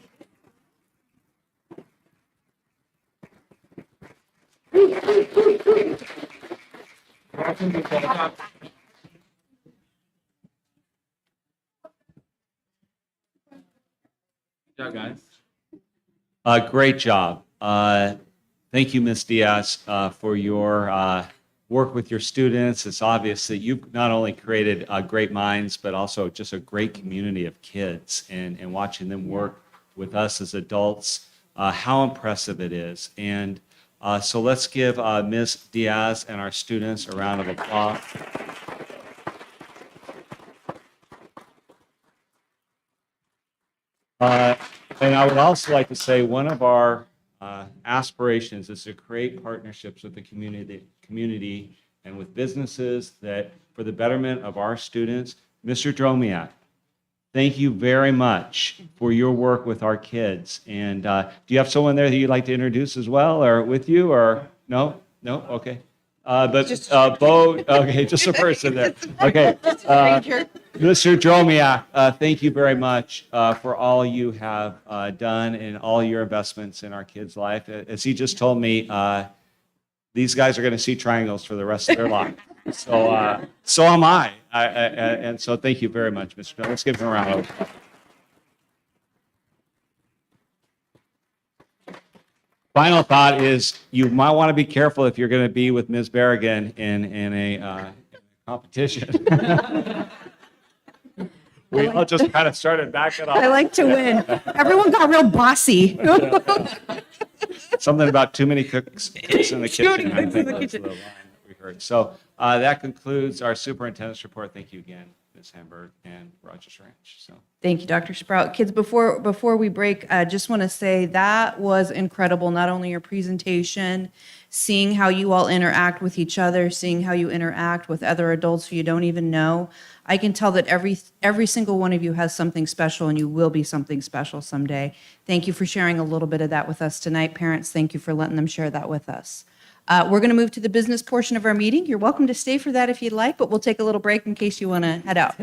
Good job, guys. Great job. Thank you, Ms. Diaz, for your work with your students. It's obvious that you've not only created great minds, but also just a great community of kids, and watching them work with us as adults, how impressive it is. And so let's give Ms. Diaz and our students a round of applause. And I would also like to say one of our aspirations is to create partnerships with the community and with businesses that for the betterment of our students. Mr. Dromiak, thank you very much for your work with our kids. And do you have someone there that you'd like to introduce as well, or with you, or no? No? Okay. But Bo, okay, just a person there. Okay. Mr. Dromiak, thank you very much for all you have done and all your investments in our kids' life. As he just told me, these guys are going to see triangles for the rest of their life. So am I. And so thank you very much, Mr. Dromiak. Let's give him a round of applause. Final thought is you might want to be careful if you're going to be with Ms. Berrigan in a competition. We all just kind of started backing off. I like to win. Everyone got real bossy. Something about too many cooks in the Too many kitchen. I cooks in think the that's kitchen. the line that we heard. So that concludes our superintendent's report. Thank you again, Ms. Hamburg and Rogers Ranch. So. Thank you, Dr. Sprout. Kids, before we break, I just want to say that was incredible. Not only your presentation, seeing how you all interact with each other, seeing how you interact with other adults who you don't even know. I can tell that every single one of you has something special, and you will be something special someday. Thank you for sharing a little bit of that with us tonight. Parents, thank you for letting them share that with us. We're going to move to the business portion of our meeting. You're welcome to stay for that if you'd like, but we'll take a little break in case you want to head out.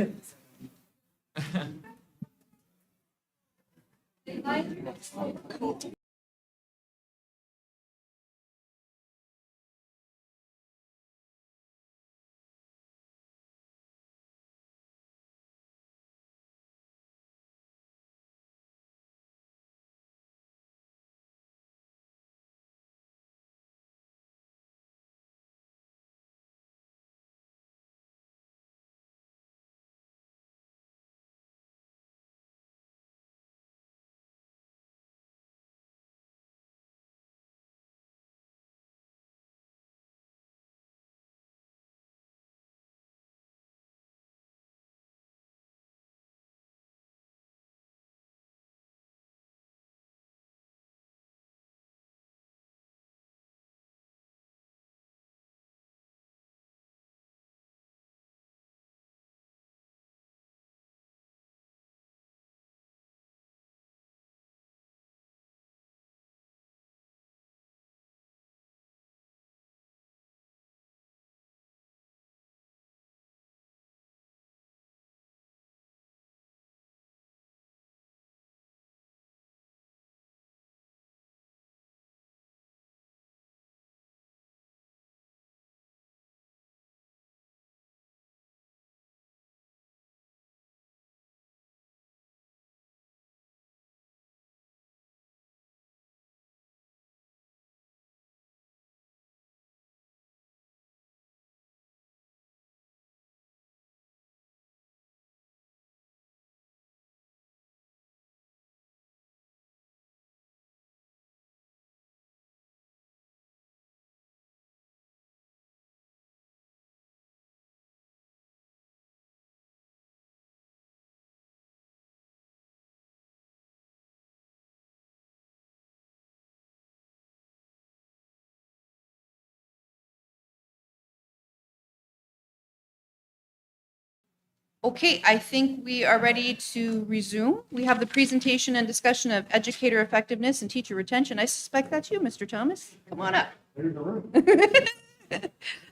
Okay, I think we are ready to resume. We have the presentation and discussion of educator effectiveness and teacher retention. I suspect that's you, Mr. Thomas. Come on up. I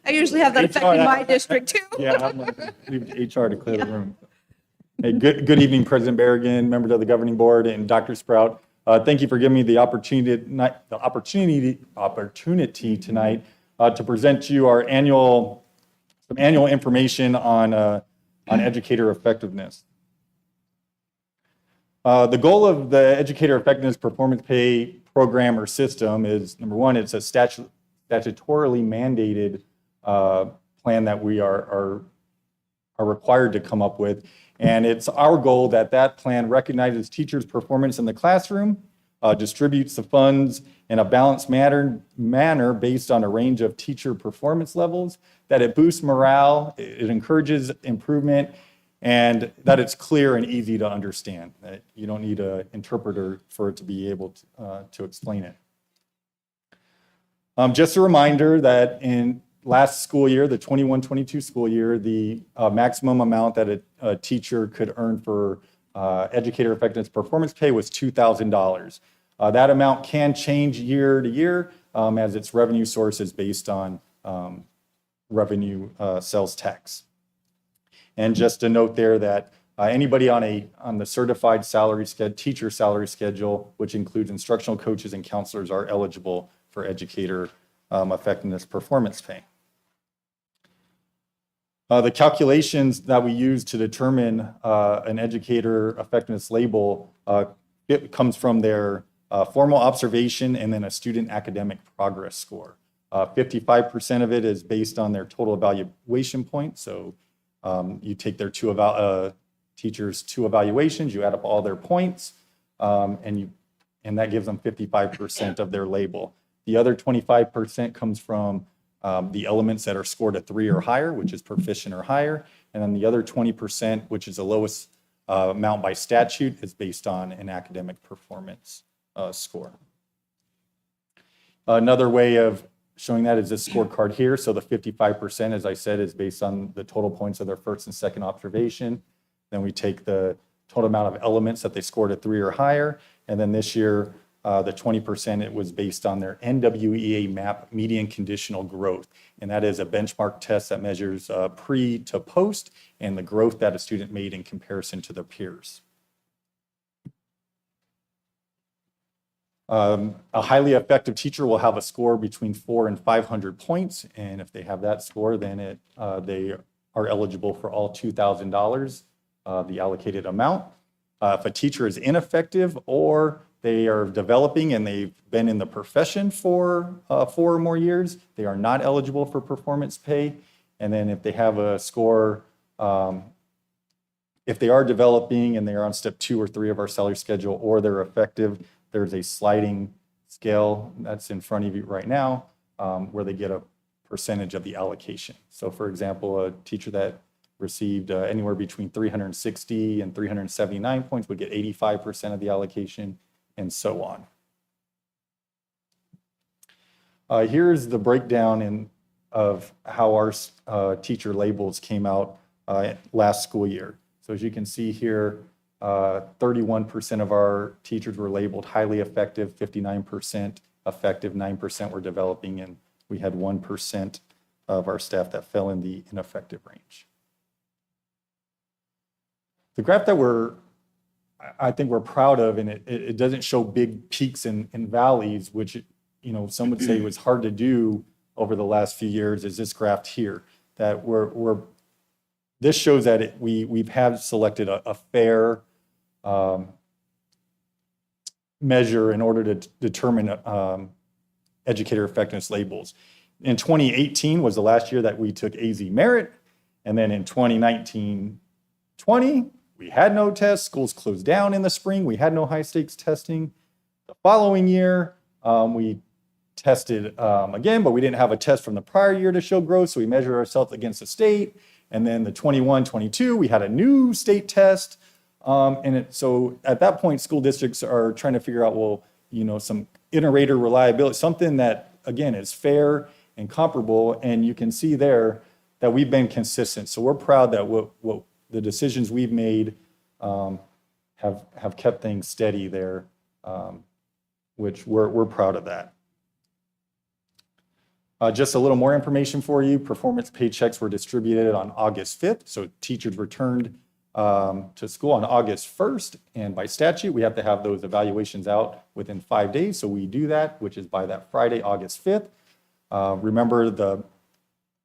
usually have that effect in my district too. Yeah, I'm gonna leave it to HR to clear the room. Hey, good evening, President Berrigan, members of the governing board, and Dr. Sprout. Thank you for giving me the opportunity tonight to present to you our annual information on educator effectiveness. The goal of the educator effectiveness performance pay program or system is, number one, it's a statutorily mandated plan that we are required to come up with. And it's our goal that that plan recognizes teachers' performance in the classroom, distributes the funds in a balanced manner based on a range of teacher performance levels, that it boosts morale, it encourages improvement, and that it's clear and easy to understand, that you don't need an interpreter for it to be able to explain it. Just a reminder that in last school year, the 21-22 school year, the maximum amount that a teacher could earn for educator effectiveness performance pay was $2,000. That amount can change year to year as its revenue source is based on revenue sales tax. And just a note there that anybody on the certified teacher salary schedule, which includes instructional coaches and counselors, are eligible for educator effectiveness performance pay. The calculations that we use to determine an educator effectiveness label, it comes from their formal observation and then a student academic progress score. 55% of it is based on their total evaluation point. So you take their teachers' two evaluations, you add up all their points, and that gives them 55% of their label. The other 25% comes from the elements that are scored a 3 or higher, which is proficient or higher. And then the other 20%, which is the lowest amount by statute, is based on an academic performance score. Another way of showing that is this scorecard here. So the 55%, as I said, is based on the total points of their first and second observation. Then we take the total amount of elements that they scored a 3 or higher. And then this year, the 20%, it was based on their NWEA MAP median conditional growth. And that is a benchmark test that measures pre to post and the growth that a student made in comparison to their peers. A highly effective teacher will have a score between 400 and 500 points. And if they have that score, then they are eligible for all $2,000, the allocated amount. If a teacher is ineffective or they are developing and they've been in the profession for 4 or more years, they are not eligible for performance pay. And then if they have a score, if they are developing and they are on step 2 or 3 of our salary schedule, or they're effective, there's a sliding scale that's in front of you right now where they get a percentage of the allocation. So for example, a teacher that received anywhere between 360 and 379 points would get 85% of the allocation, and so on. Here's the breakdown of how our teacher labels came out last school year. So as you can see here, 31% of our teachers were labeled highly effective, 59% effective, 9% were developing, and we had 1% of our staff that fell in the ineffective range. The graph that I think we're proud of, and it doesn't show big peaks and valleys, which some would say was hard to do over the last few years, is this graph here. That this shows that we've selected a fair measure in order to determine educator effectiveness labels. In 2018 was the last year that we took AZ Merit, and then in 2019-20, we had no tests. Schools closed down in the spring. We had no high stakes testing. The following year, we tested again, but we didn't have a test from the prior year to show growth, so we measured ourselves against the state. And then the 21-22, we had a new state test. So at that point, school districts are trying to figure out, some iterator reliability, something that, again, is fair and comparable. And you can see there that we've been consistent. So we're proud that what the decisions we've made have kept things steady there, which we're proud of that. Just a little more information for you. Performance paychecks were distributed on August 5th. So teachers returned to school on August 1st. And by statute, we have to have those evaluations out within 5 days. So we do that, which is by that Friday, August 5th. Remember, the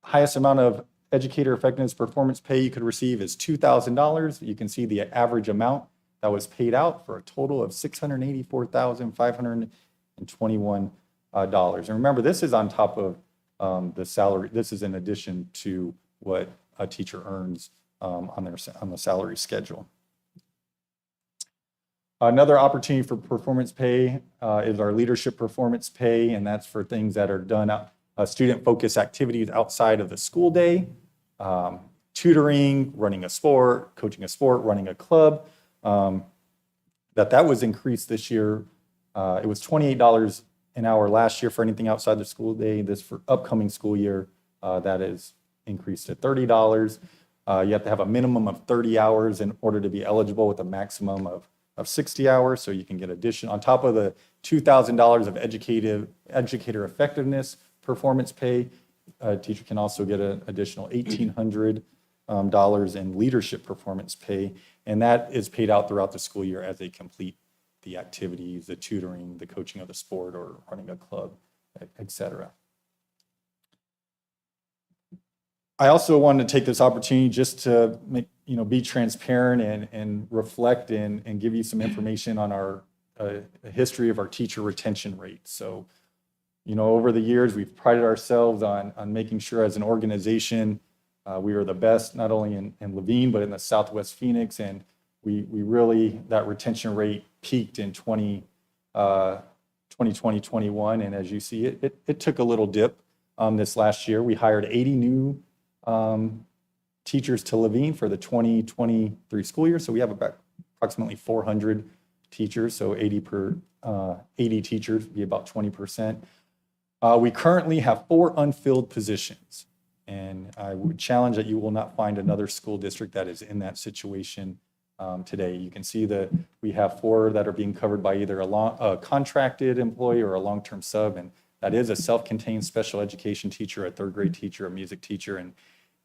highest amount of educator effectiveness performance pay you could receive is $2,000. You can see the average amount that was paid out for a total of $684,521. And remember, this is on top of the salary. This is in addition to what a teacher earns on the salary schedule. Another opportunity for performance pay is our leadership performance pay, and that's for things that are done student-focused activities outside of the school day, tutoring, running a sport, coaching a sport, running a club. That was increased this year. It was $28 an hour last year for anything outside the school day. This for upcoming school year, that is increased to $30. You have to have a minimum of 30 hours in order to be eligible, with a maximum of 60 hours. So you can get addition on top of the $2,000 of educator effectiveness performance pay. A teacher can also get an additional $1,800 in leadership performance pay, and that is paid out throughout the school year as they complete the activities, the tutoring, the coaching of the sport, or running a club, etc. I also wanted to take this opportunity just to be transparent and reflect and give you some information on our history of our teacher retention rate. So, over the years, we've prided ourselves on making sure as an organization we are the best, not only in Laveen, but in the Southwest Phoenix. And we really, that retention rate peaked in 2020-21. And as you see, it took a little dip this last year. We hired 80 new teachers to Laveen for the 2023 school year. So we have about approximately 400 teachers. So 80 teachers would be about 20%. We currently have 4 unfilled positions. And I would challenge that you will not find another school district that is in that situation today. You can see that we have 4 that are being covered by either a contracted employee or a long-term sub, and that is a self-contained special education teacher, a 3rd grade teacher, a music teacher, and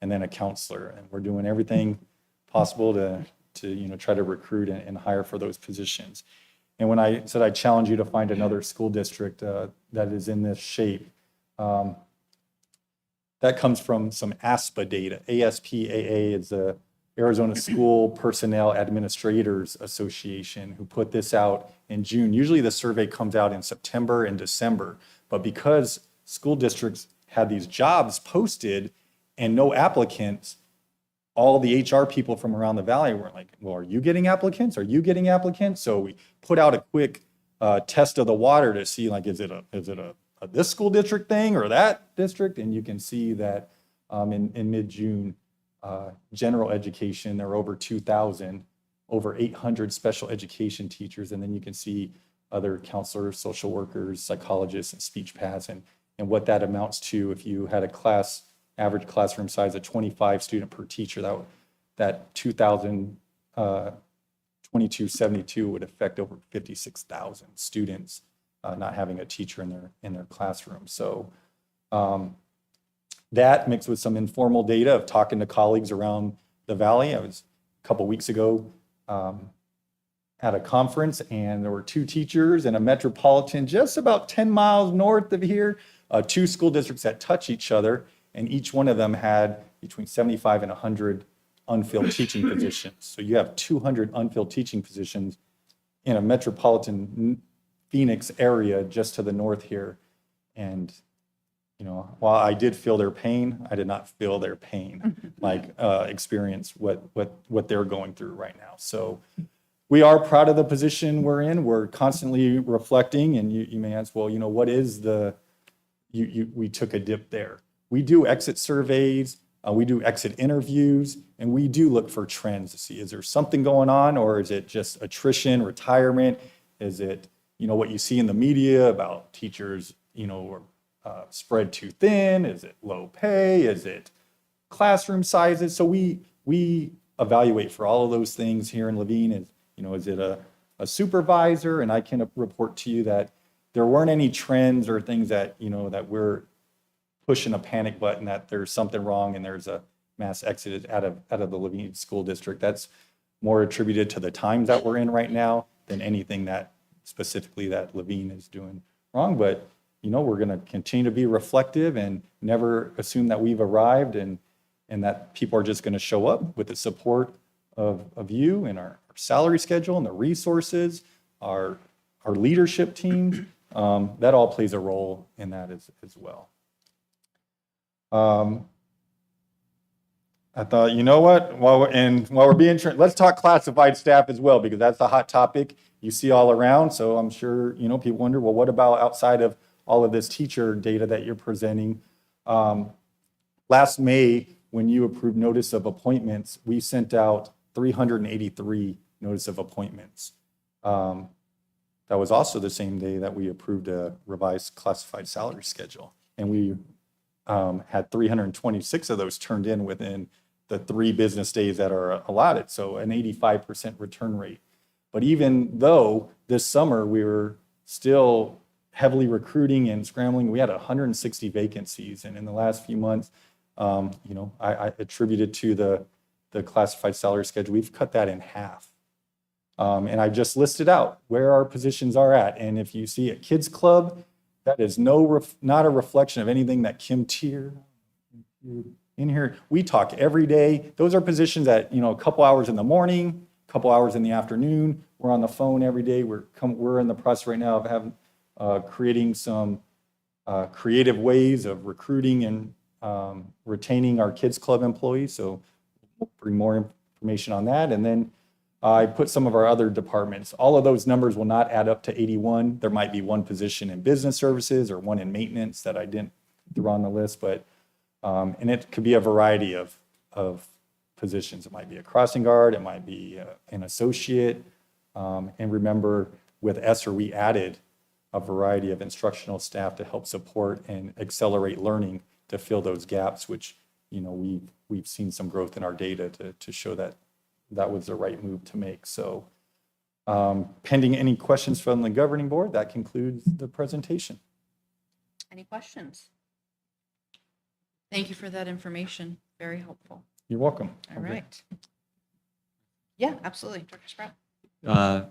then a counselor. And we're doing everything possible to try to recruit and hire for those positions. And when I said I challenge you to find another school district that is in this shape, that comes from some ASPA data. ASPAA is the Arizona School Personnel Administrators Association, who put this out in June. Usually the survey comes out in September and December, but because school districts had these jobs posted and no applicants, all the HR people from around the valley were like, well, are you getting applicants? Are you getting applicants? So we put out a quick test of the water to see, like, is it a this school district thing or that district? And you can see that in mid-June, general education, there were over 2,000, over 800 special education teachers. And then you can see other counselors, social workers, psychologists, and speech paths, and what that amounts to. If you had a average classroom size of 25 student per teacher, that 2,022.72 would affect over 56,000 students not having a teacher in their classroom. So that mixed with some informal data of talking to colleagues around the valley. I was a couple weeks ago at a conference, and there were 2 teachers in a metropolitan just about 10 miles north of here, 2 school districts that touch each other, and each one of them had between 75 and 100 unfilled teaching positions. So you have 200 unfilled teaching positions in a metropolitan Phoenix area just to the north here. And while I did feel their pain, I did not feel their pain, experience what they're going through right now. So we are proud of the position we're in. We're constantly reflecting, and you may ask, well, what is we took a dip there. We do exit surveys, we do exit interviews, and we do look for trends to see, is there something going on, or is it just attrition, retirement? Is it, what you see in the media about teachers, spread too thin? Is it low pay? Is it classroom sizes? So we evaluate for all of those things here in Levine. Is, is it a supervisor? And I can report to you that there weren't any trends or things that, that we're pushing a panic button that there's something wrong and there's a mass exodus out of the Levine School District. That's more attributed to the times that we're in right now than anything that specifically that Levine is doing wrong. But, we're going to continue to be reflective and never assume that we've arrived and that people are just going to show up with the support of you and our salary schedule and the resources, our leadership team. That all plays a role in that as well. I thought, you know what, while we're being, let's talk classified staff as well, because that's a hot topic you see all around. So I'm sure, people wonder, well, what about outside of all of this teacher data that you're presenting? Last May, when you approved notice of appointments, we sent out 383 notice of appointments. That was also the same day that we approved a revised classified salary schedule. And we had 326 of those turned in within the 3 business days that are allotted, so an 85% return rate. But even though this summer we were still heavily recruiting and scrambling, we had 160 vacancies, and in the last few months, I attributed to the classified salary schedule, we've cut that in half. And I just listed out where our positions are at, and if you see a kids club, that is not a reflection of anything that Kim Tier in here. We talk every day. Those are positions that, a couple hours in the morning, a couple hours in the afternoon. We're on the phone every day. We're in the process right now of creating some creative ways of recruiting and retaining our kids club employees. So we'll bring more information on that. And then I put some of our other departments. All of those numbers will not add up to 81. There might be one position in business services or one in maintenance that I didn't throw on the list, but and it could be a variety of positions. It might be a crossing guard, it might be an associate. And remember, with ESSER, we added a variety of instructional staff to help support and accelerate learning to fill those gaps, which we've seen some growth in our data to show that was the right move to make. So pending any questions from the governing board, that concludes the presentation. Any questions? Thank you for that information. Very helpful. You're welcome. All right. Yeah, absolutely. Dr. Sprout.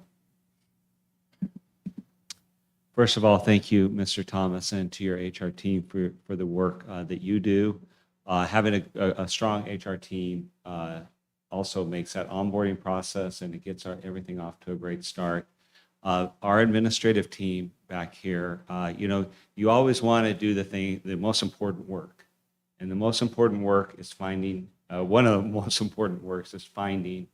First of all, thank you, Mr. Thomas, and to your HR team for the work that you do. Having a strong HR team also makes that onboarding process, and it gets everything off to a great start. Our administrative team back here, you always want to do the most important work. And the most important work is finding, one of the most important works is finding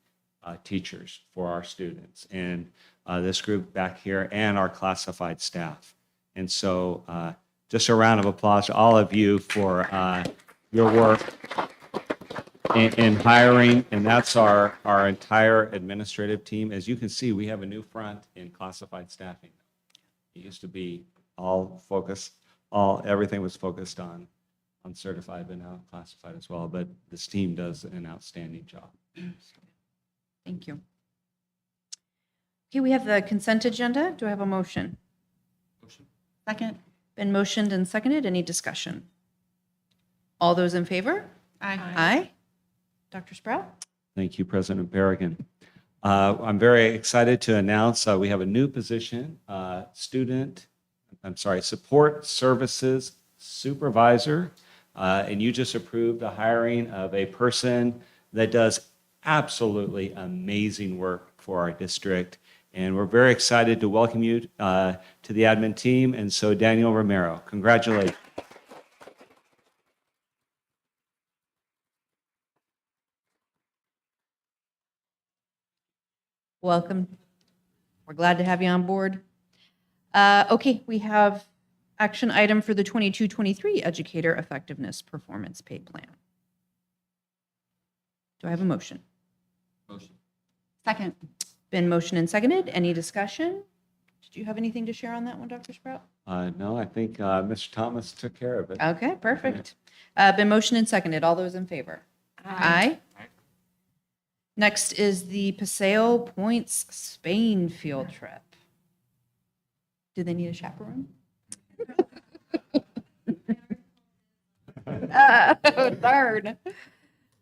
teachers for our students. And this group back here and our classified staff. And so just a round of applause to all of you for your work in hiring, and that's our entire administrative team. As you can see, we have a new front in classified staffing. It used to be everything was focused on certified, but now classified as well. But this team does an outstanding job. Thank you. Okay, we have the consent agenda. Do I have a motion? Motion. Second. Been motioned and seconded. Any discussion? All those in favor? Aye. Aye. Dr. Sprout? Thank you, President Berrigan. I'm very excited to announce we have a new position, support services supervisor. And you just approved the hiring of a person that does absolutely amazing work for our district. And we're very excited to welcome you to the admin team. And so Daniel Romero, congratulations. Welcome. We're glad to have you on board. Okay, we have action item for the 22-23 Educator Effectiveness Performance Pay Plan. Do I have a motion? Motion. Second. Been motioned and seconded. Any discussion? Did you have anything to share on that one, Dr. Sprout? No, I think Mr. Thomas took care of it. Okay, perfect. Been motioned and seconded. All those in favor? Aye. Next is the Paseo Points Spain field trip. Do they need a chaperone? Darn.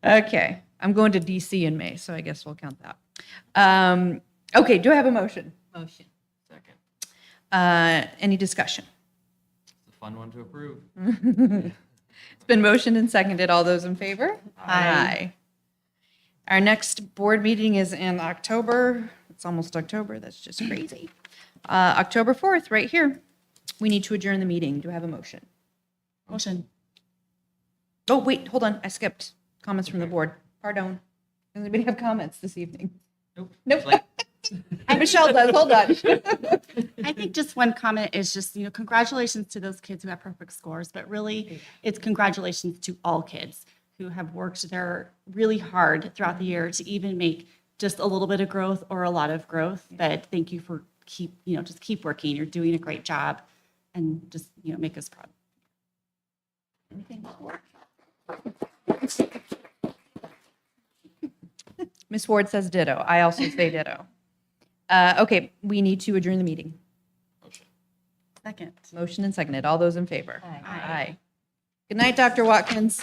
Okay, I'm going to DC in May, so I guess we'll count that. Okay, do I have a motion? Motion. Second. Any discussion? It's a fun one to approve. It's been motioned and seconded. All those in favor? Aye. Our next board meeting is in October. It's almost October. That's just crazy. October 4th, right here. We need to adjourn the meeting. Do I have a motion? Motion. Oh, wait, hold on. I skipped comments from the board. Pardon. Does anybody have comments this evening? Nope. Nope. Like- Michelle does. Hold on. I think just one comment is just, congratulations to those kids who have perfect scores, but really it's congratulations to all kids who have worked there really hard throughout the year to even make just a little bit of growth or a lot of growth. But thank you for just keep working. You're doing a great job and just, make us proud. Ms. Ward says ditto. I also say ditto. Okay, we need to adjourn the meeting. Second. Motion and seconded. All those in favor? Aye. Good night, Dr. Watkins.